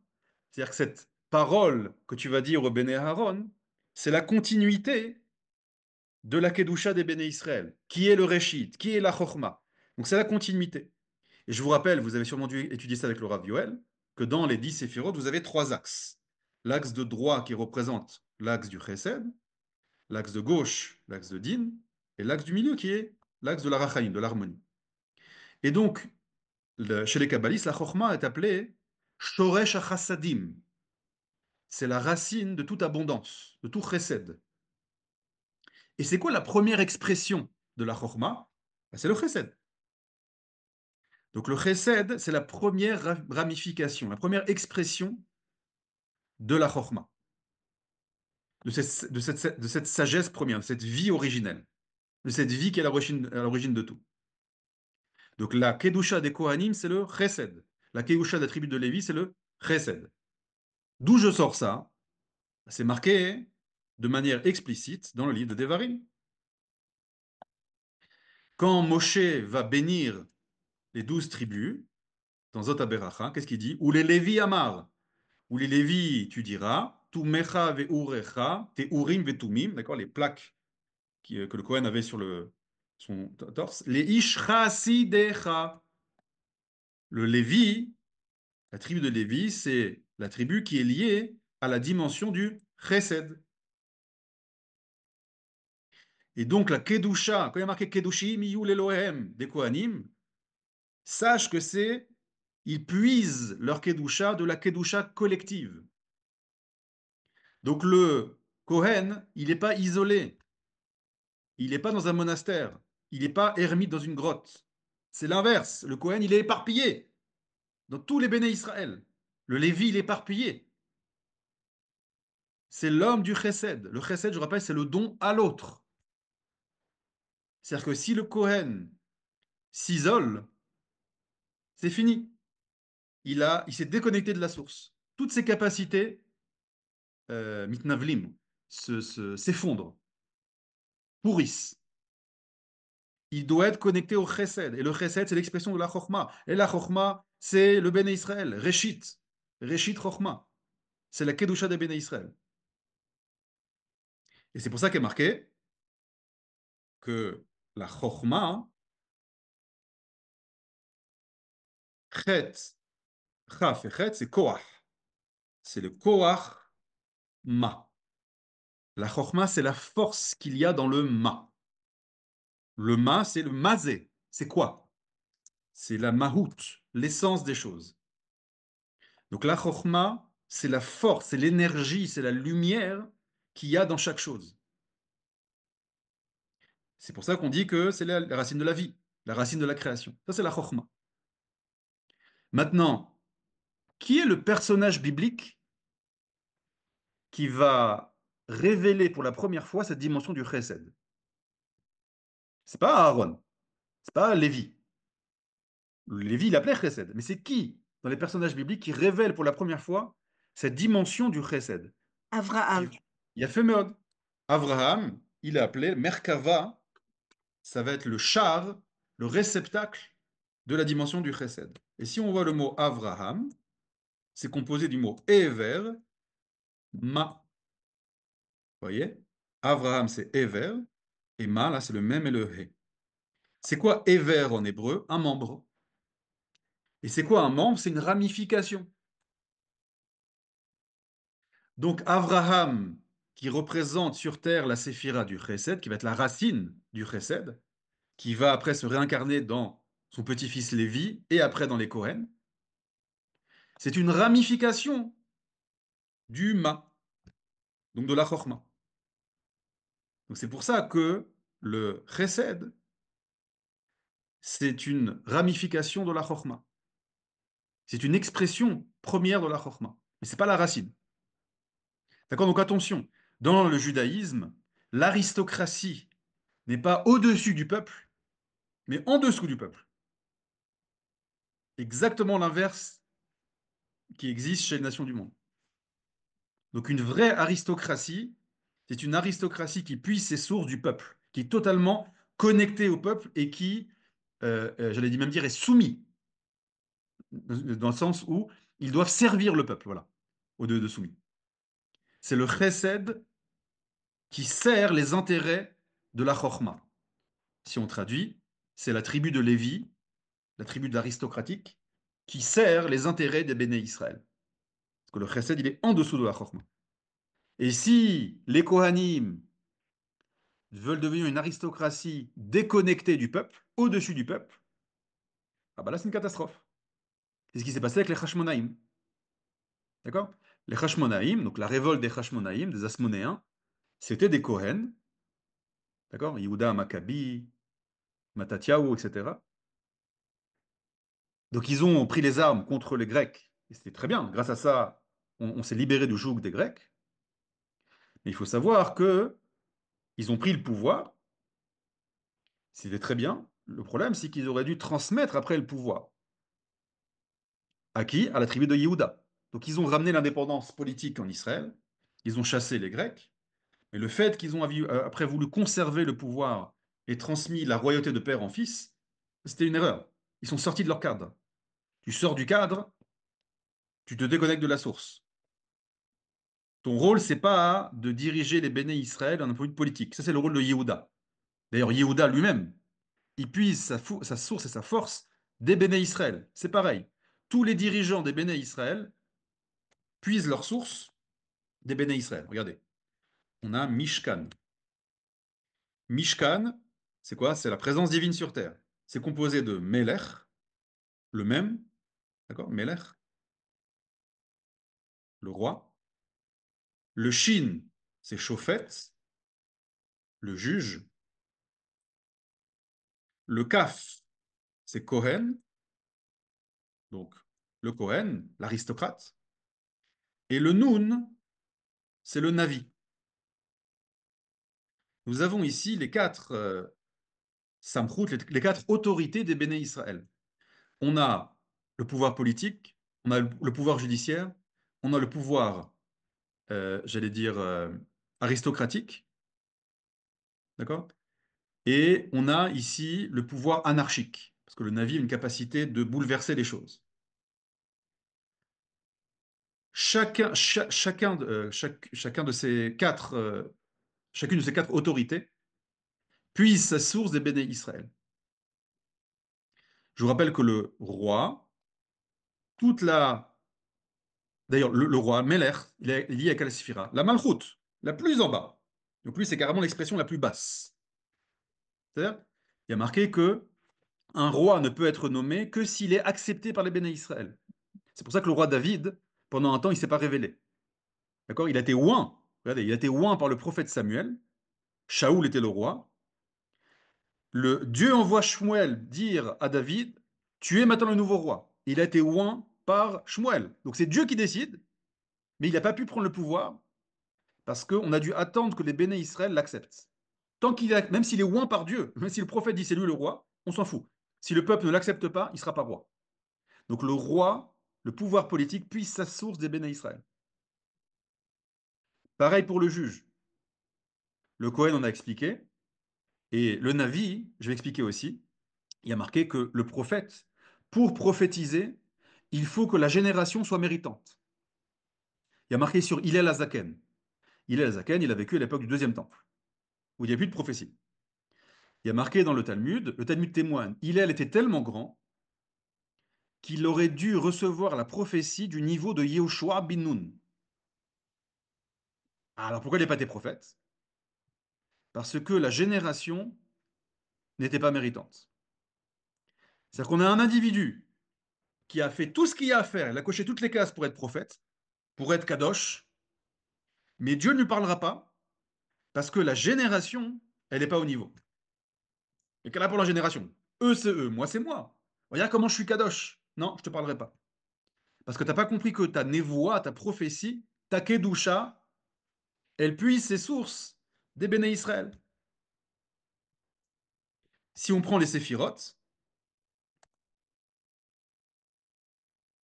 c'est-à-dire que cette parole que tu vas dire au Béné Aaron, c'est la continuité de la Kedusha des Béné Israël, qui est le Réchit, qui est la Chochma. Donc c'est la continuité. Et je vous rappelle, vous avez sûrement dû étudier ça avec le Rav Yoel, que dans les 10 séphirotes, vous avez 3 axes. L'axe de droit qui représente l'axe du Chesed, l'axe de gauche, l'axe de Din, et l'axe du milieu qui est l'axe de la Rachaim, de l'harmonie. Et donc, chez les Kabbalistes, la Chochma est appelée Shoresh HaChassadim. C'est la racine de toute abondance, de tout Chesed. Et c'est quoi la première expression de la chorma? C'est le chesed. Donc le chesed, c'est la première ramification, la première expression de la chorma, de cette sagesse première, de cette vie originelle, de cette vie qui est à l'origine de tout. Donc la kedusha des Kohanim, c'est le chesed. La kedusha de la tribu de Lévi, c'est le chesed. D'où je sors ça? C'est marqué de manière explicite dans le livre de Devarim. Quand Moshe va bénir les 12 tribus, dans Zot HaBeracha, qu'est-ce qu'il dit? Ou les Lévi Amar, ou les Lévi, tu diras, Tumecha ve'urecha, te'urim ve'tumim, d'accord, les plaques que le Kohen avait sur son torse, les Ish Chasidecha. Le Lévi, la tribu de Lévi, c'est la tribu qui est liée à la dimension du Chesed. Et donc la Kedusha, quand il y a marqué Kedushim Yul Elohem des Kohanim, sache que ils puisent leur Kedusha de la Kedusha collective. Donc le Kohen, il n'est pas isolé, il n'est pas dans un monastère, il n'est pas ermite dans une grotte. C'est l'inverse. Le Kohen, il est éparpillé dans tous les béné Israël. Le Lévi, il est éparpillé. C'est l'homme du chesed. Le chesed, je rappelle, c'est le don à l'autre. C'est-à-dire que si le Kohen s'isole, c'est fini. Il s'est déconnecté de la source. Toutes ses capacités, mitnavlim, s'effondrent, pourrissent. Il doit être connecté au chesed. Et le chesed, c'est l'expression de la chorma. Et la chorma, c'est le béné Israël. Reshit. Reshit chorma. C'est la kedusha des béné Israël. Et c'est pour ça qu'est marqué que la chorma, chet, chaf et chet, c'est koach. C'est le koach ma. La chorma, c'est la force qu'il y a dans le ma. Le ma, c'est le mazé. C'est quoi? C'est la mahout, l'essence des choses. Donc la chorma, c'est la force, c'est l'énergie, c'est la lumière qu'il y a dans chaque chose. C'est pour ça qu'on dit que c'est la racine de la vie, la racine de la création. Ça, c'est la chorma. Maintenant, qui est le personnage biblique qui va révéler pour la première fois cette dimension du chesed? C'est pas Aaron, c'est pas Lévi. Lévi, il appelait chesed. Mais c'est qui, dans les personnages bibliques, qui révèle pour la première fois cette dimension du chesed? Avraham. Il a fait mode. Abraham, il a appelé Merkava, ça va être le char, le réceptacle de la dimension du chesed. Et si on voit le mot Abraham, c'est composé du mot Ever, Ma. Vous voyez? Abraham, c'est Ever, et Ma, là, c'est le même et le He. C'est quoi Ever en hébreu? Un membre. Et c'est quoi un membre? C'est une ramification. Donc Abraham, qui représente sur terre la séphira du chesed, qui va être la racine du chesed, qui va après se réincarner dans son petit-fils Lévi et après dans les Kohen, c'est une ramification du ma, donc de la chorma. Donc c'est pour ça que le chesed, c'est une ramification de la chorma. C'est une expression première de la chorma. Mais ce n'est pas la racine. D'accord? Donc attention, dans le judaïsme, l'aristocratie n'est pas au-dessus du peuple, mais en dessous du peuple. Exactement l'inverse qui existe chez les nations du monde. Donc une vraie aristocratie, c'est une aristocratie qui puise ses sources du peuple, qui est totalement connectée au peuple et qui, j'allais même dire, est soumis, dans le sens où ils doivent servir le peuple, voilà, au lieu de soumis. C'est le chesed qui sert les intérêts de la chorma. Si on traduit, c'est la tribu de Lévi, la tribu de l'aristocratique, qui sert les intérêts des béné Israël. Parce que le chesed, il est en dessous de la chorma. Et si les Kohanim veulent devenir une aristocratie déconnectée du peuple, au-dessus du peuple, ah bah là c'est une catastrophe. C'est ce qui s'est passé avec les Hashmonaïm. D'accord? Les Hashmonaïm, donc la révolte des Hashmonaïm, des Asmonéens, c'était des Kohen d'accord? Yehuda Maccabi, Mattathiaou, etc. Donc ils ont pris les armes contre les Grecs, et c'était très bien. Grâce à ça, on s'est libéré du joug des Grecs. Mais il faut savoir que ils ont pris le pouvoir, c'était très bien. Le problème, c'est qu'ils auraient dû transmettre après le pouvoir. À qui? À la tribu de Yehuda. Donc ils ont ramené l'indépendance politique en Israël, ils ont chassé les Grecs, mais le fait qu'ils ont après voulu conserver le pouvoir et transmis la royauté de père en fils, c'était une erreur. Ils sont sortis de leur cadre. Tu sors du cadre, tu te déconnectes de la source. Ton rôle, c'est pas de diriger les béné Israël dans un point de politique. Ça, c'est le rôle de Yehuda. D'ailleurs, Yehuda lui-même, il puise sa source et sa force des béné Israël. C'est pareil. Tous les dirigeants des béné Israël puisent leur source des béné Israël. Regardez, on a Mishkan. Mishkan, c'est quoi? C'est la présence divine sur terre. C'est composé de Melech, le même, d'accord? Melech, le roi. Le Shin, c'est Shofet, le juge. Le Kaf, c'est Kohen, donc le Kohen, l'aristocrate. Et le Nun, c'est le Navi. Nous avons ici les quatre Samchout, les quatre autorités des Béné Israël. On a le pouvoir politique, on a le pouvoir judiciaire, on a le pouvoir, j'allais dire, aristocratique, d'accord? Et on a ici le pouvoir anarchique, parce que le Navi a une capacité de bouleverser les choses. Chacun de ces quatre, chacune de ces quatre autorités puise sa source des béné Israël. Je vous rappelle que le roi, toute la. D'ailleurs, le roi, Meler, il est lié à quelle séphira? La Malchut, la plus en bas. Donc lui, c'est carrément l'expression la plus basse. C'est-à-dire, il y a marqué que un roi ne peut être nommé que s'il est accepté par les béné Israël. C'est pour ça que le roi David, pendant un temps, il ne s'est pas révélé. D'accord? Il a été oint. Regardez, il a été oint par le prophète Samuel. Shaoul était le roi. Dieu envoie Shmuel dire à David, tu es maintenant le nouveau roi. Il a été oint par Shmuel. Donc c'est Dieu qui décide, mais il n'a pas pu prendre le pouvoir parce qu'on a dû attendre que les béné Israël l'acceptent. Même s'il est oint par Dieu, même si le prophète dit c'est lui le roi, on s'en fout. Si le peuple ne l'accepte pas, il ne sera pas roi. Donc le roi, le pouvoir politique, puise sa source des béné Israël. Pareil pour le juge. Le Cohen en a expliqué, et le Navi, je vais expliquer aussi, il y a marqué que le prophète, pour prophétiser, il faut que la génération soit méritante. Il y a marqué sur Hillel Azaken. Hillel Azaken, il a vécu à l'époque du deuxième temple, où il n'y a plus de prophétie. Il y a marqué dans le Talmud témoigne, Hillel était tellement grand qu'il aurait dû recevoir la prophétie du niveau de Yehoshua bin Nun. Alors pourquoi il n'est pas été prophète? Parce que la génération n'était pas méritante. C'est-à-dire qu'on a un individu qui a fait tout ce qu'il y a à faire, il a coché toutes les cases pour être prophète, pour être kadosh, mais Dieu ne lui parlera pas parce que la génération, elle n'est pas au niveau. Et qu'elle a pour la génération. Eux, c'est eux, moi, c'est moi. Regarde comment je suis kadosh. Non, je ne te parlerai pas. Parce que tu n'as pas compris que ta névoie, ta prophétie, ta kedusha, elle puise ses sources des béné Israël. Si on prend les séphirotes,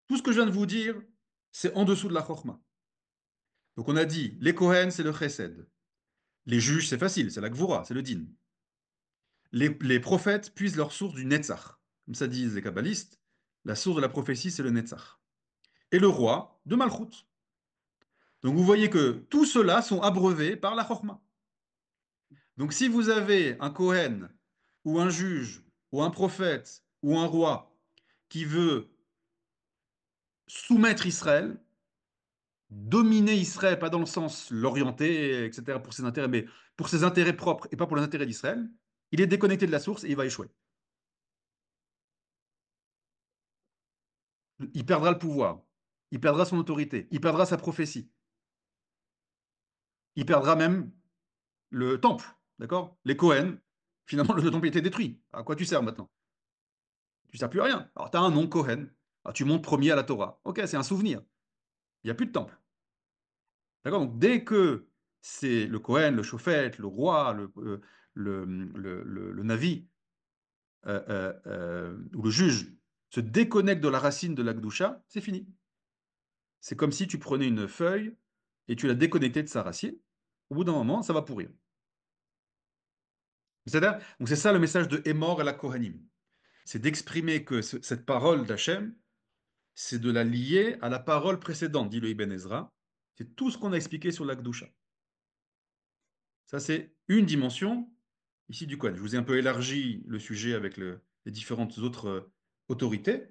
tout ce que je viens de vous dire, c'est en dessous de la chorma. Donc on a dit, les Kohen, c'est le chesed. Les juges, c'est facile, c'est la gvura, c'est le din. Les prophètes puisent leur source du Netzach. Comme ça disent les kabbalistes, la source de la prophétie, c'est le Netzach. Et le roi de Malchut. Donc vous voyez que tout cela sont abreuvés par la Chorma. Donc si vous avez un Kohen, ou un juge, ou un prophète, ou un roi qui veut soumettre Israël, dominer Israël, pas dans le sens l'orienter, etc., pour ses intérêts, mais pour ses intérêts propres et pas pour les intérêts d'Israël, il est déconnecté de la source et il va échouer. Il perdra le pouvoir, il perdra son autorité, il perdra sa prophétie, il perdra même le temple. d'accord? Les Cohen, finalement, le temple était détruit. À quoi tu sers maintenant? Tu ne sers plus à rien. Alors, tu as un nom Cohen. Alors, tu montes premier à la Torah. Ok, c'est un souvenir. Il n'y a plus de temple. D'accord? Donc, dès que c'est le Cohen, le Shofet, le roi, le Navi ou le juge se déconnecte de la racine de la Gdusha, c'est fini. C'est comme si tu prenais une feuille et tu la déconnectais de sa racine. Au bout d'un moment, ça va pourrir. C'est-à-dire, donc c'est ça le message de Emor et la Kohanim. C'est d'exprimer que cette parole d'Hachem, c'est de la lier à la parole précédente, dit le Ibn Ezra. C'est tout ce qu'on a expliqué sur la Gdusha. Ça, c'est une dimension ici du Kohen. Je vous ai un peu élargi le sujet avec les différentes autres autorités,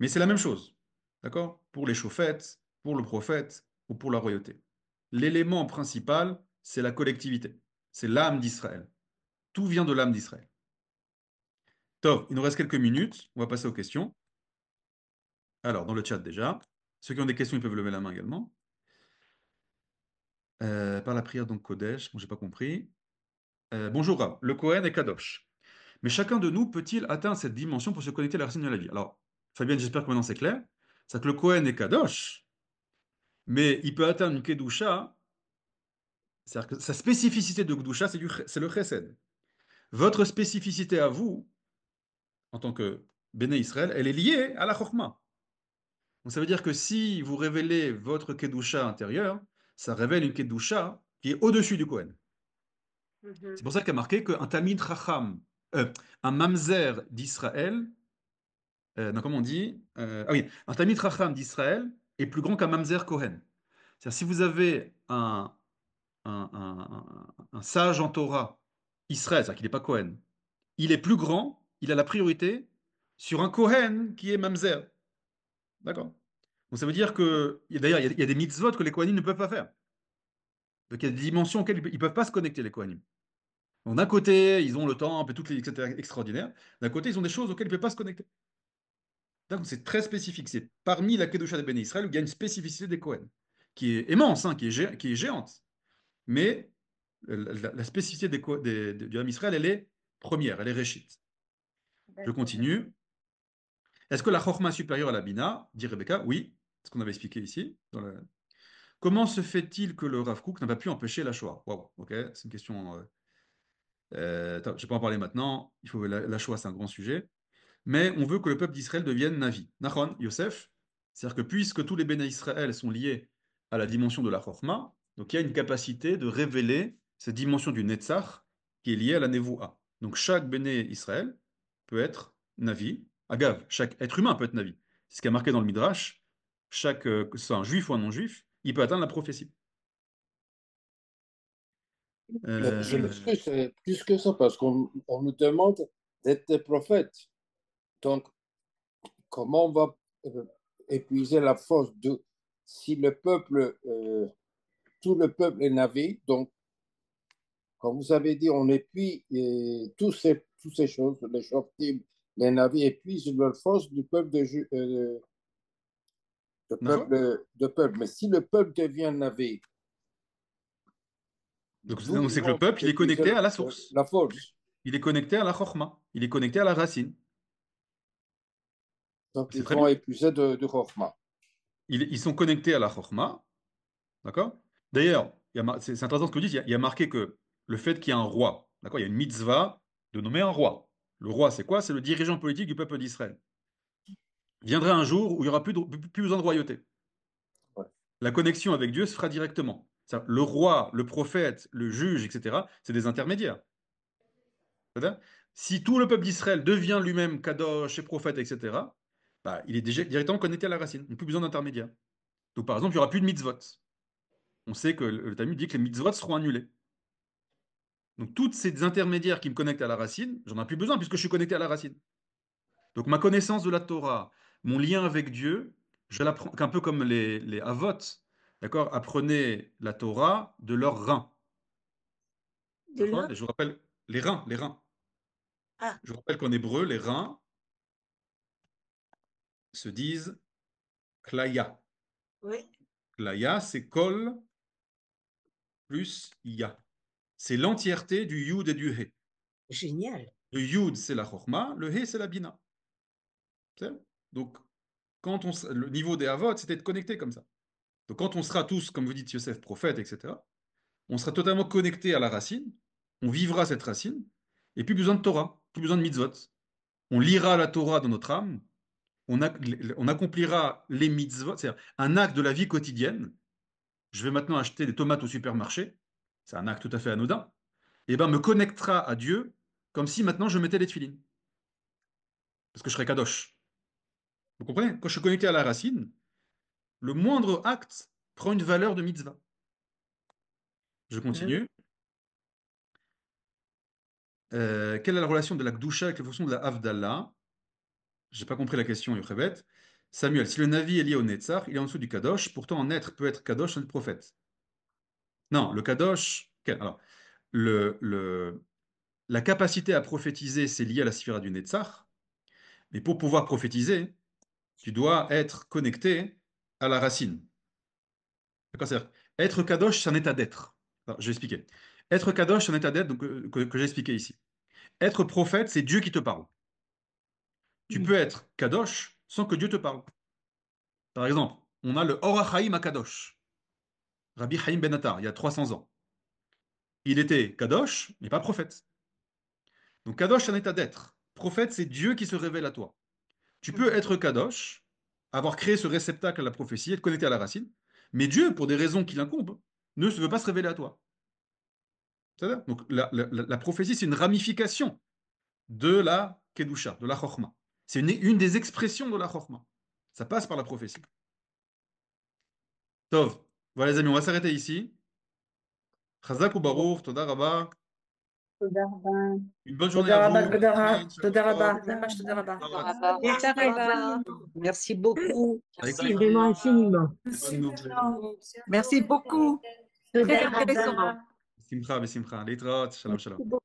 mais c'est la même chose. D'accord? Pour les chauffettes, pour le prophète ou pour la royauté. L'élément principal, c'est la collectivité. C'est l'âme d'Israël. Tout vient de l'âme d'Israël. Tov, il nous reste quelques minutes. On va passer aux questions. Alors, dans le chat déjà. Ceux qui ont des questions, ils peuvent lever la main également. Par la prière, donc, Kodesh. Bon, j'ai pas compris. Bonjour, Rab. Le Kohen est Kadosh. Mais chacun de nous peut-il atteindre cette dimension pour se connecter à la racine de la vie? Alors, Fabienne, j'espère que maintenant c'est clair. C'est que le Kohen est Kadosh, mais il peut atteindre une Kedusha. C'est-à-dire que sa spécificité de Kedusha, c'est le Chesed. Votre spécificité à vous, en tant que Béné Israël, elle est liée à la Chokhmah. Donc ça veut dire que si vous révélez votre Kedusha intérieure, ça révèle une Kedusha qui est au-dessus du Kohen. C'est pour ça qu'il y a marqué qu'un Talmid Chacham, un Mamzer d'Israël, non, comment on dit? Ah oui, un Talmid Chacham d'Israël est plus grand qu'un Mamzer Kohen. C'est-à-dire si vous avez un sage en Torah, Israël, c'est-à-dire qu'il n'est pas Kohen, il est plus grand, il a la priorité sur un Kohen qui est Mamzer. D'accord? Donc ça veut dire que, d'ailleurs, il y a des mitzvot que les Kohanim ne peuvent pas faire. Donc il y a des dimensions auxquelles ils ne peuvent pas se connecter, les Kohanim. Donc d'un côté, ils ont le temple et toutes les etc. extraordinaires. D'un côté, ils ont des choses auxquelles ils ne peuvent pas se connecter. Donc c'est très spécifique. C'est parmi la Kedusha des Béné Israël où il y a une spécificité des Kohen, qui est immense, hein, qui est géante. Mais la spécificité du Ham Israël, elle est première, elle est réchite. Je continue. Est-ce que la Chokhmah est supérieure à la Bina? Dit Rebecca, oui, ce qu'on avait expliqué ici. Comment se fait-il que le Rav Kook n'a pas pu empêcher la Shoah? Waouh, ok, c'est une question. Attends, je ne vais pas en parler maintenant. La Shoah, c'est un grand sujet. Mais on veut que le peuple d'Israël devienne Navi. Nachon, Yosef, c'est-à-dire que puisque tous les béné Israël sont liés à la dimension de la Chokhmah, donc il y a une capacité de révéler cette dimension du Netzach qui est liée à la Nevoua. Donc chaque béné Israël peut être Navi. Agav, chaque être humain peut être Navi. C'est ce qui est marqué dans le Midrash. Que ce soit un juif ou un non-juif, il peut atteindre la prophétie. Je Euh, m'excuse, c'est plus que ça, parce qu'on nous demande d'être des prophètes. Donc, comment on va euh, épuiser la force de si le peuple, tout le peuple est navé, donc, comme vous avez dit, on épuise toutes ces choses, les shoftim, les navires épuisent leur force du peuple Nachon. de peuple. Mais si le peuple devient navé, d'où Donc ils c'est que le vont peuple, il est épuiser connecté à la source. la force. Il est connecté à la Chokhmah. Il est connecté à la racine. Donc, C'est ils très vont bien. épuiser de Chokhmah. Ils sont connectés à la Chokhmah. D'accord? D'ailleurs, c'est intéressant ce que vous dites. Il y a marqué que le fait qu'il y a un roi, d'accord? Il y a une mitzvah de nommer un roi. Le roi, c'est quoi? C'est le dirigeant politique du peuple d'Israël. Viendra un jour où il n'y aura plus besoin de royauté. Ouais. La connexion avec Dieu se fera directement. Le roi, le prophète, le juge, etc., c'est des intermédiaires. C'est-à-dire, si tout le peuple d'Israël devient lui-même Kadosh et prophète, etc., bah, il est déjà directement connecté à la racine. Il n'y a plus besoin d'intermédiaire. Donc, par exemple, il n'y aura plus de mitzvot. On sait que le Talmud dit que les mitzvot seront annulés. Donc, toutes ces intermédiaires qui me connectent à la racine, j'en ai plus besoin puisque je suis connecté à la racine. Donc, ma connaissance de la Torah, mon lien avec Dieu, je l'apprends un peu comme les Havot, d'accord, apprenaient la Torah de leurs reins. De D'accord? là? Et je vous rappelle, les reins, les reins. Ah, Je vous rappelle qu'en hébreu, les reins se disent klaya. oui. Klaya, c'est kol plus ya. c'est l'entièreté du Yud et du He. Génial. Le Yud, c'est la Chokhmah, le He, c'est la Bina. Donc, le niveau des Havot, c'était de connecter comme ça. Donc, quand on sera tous, comme vous dites, Yosef, prophète, etc., on sera totalement connecté à la racine, on vivra cette racine, et plus besoin de Torah, plus besoin de mitzvot. On lira la Torah dans notre âme, on accomplira les mitzvot, c'est-à-dire un acte de la vie quotidienne. Je vais maintenant acheter des tomates au supermarché, c'est un acte tout à fait anodin, et ben me connectera à Dieu comme si maintenant je mettais les tefilines. Parce que je serais kadosh. Vous comprenez? Quand je suis connecté à la racine, le moindre acte prend une valeur de mitzvah. Je continue. Quelle est la relation de la Gdusha avec les fonctions de la Havdalah? J'ai pas compris la question, Yochebet. Samuel, si le Navi est lié au Netzach, il est en dessous du Kadosh, pourtant un être peut être Kadosh sans être prophète. Non, le Kadosh. Alors, la capacité à prophétiser, c'est lié à la sphira du Netzach, mais pour pouvoir prophétiser, tu dois être connecté à la racine. D'accord? C'est-à-dire, être Kadosh, c'est un état d'être. Alors, je vais expliquer. Être Kadosh, c'est un état d'être que j'ai expliqué ici. Être prophète, c'est Dieu qui te parle. Tu peux être Kadosh sans que Dieu te parle. Par exemple, on a le Or HaChaim à Kadosh. Rabbi Chaim Ben Attar, il y a 300 ans. Il était Kadosh, mais pas prophète. Donc Kadosh, c'est un état d'être. Prophète, c'est Dieu qui se révèle à toi. Tu peux être Kadosh, avoir créé ce réceptacle à la prophétie, être connecté à la racine, mais Dieu, pour des raisons qui l'incombent, ne veut pas se révéler à toi. C'est-à-dire, donc la prophétie, c'est une ramification de la Kedusha, de la Chokhmah. C'est une des expressions de la Chokhmah. Ça passe par la prophétie. Tov. Voilà les amis, on va s'arrêter ici. Chazak ou Baruch, Toda Rabba. תודה רבה. Une bonne journée תודה à רבה, vous. תודה רבה, ממש תודה רבה. Merci beaucoup. Avec Merci vraiment infiniment. Merci beaucoup. Très intéressant. Simcha, Besimcha. Leitraot, shalom, shalom.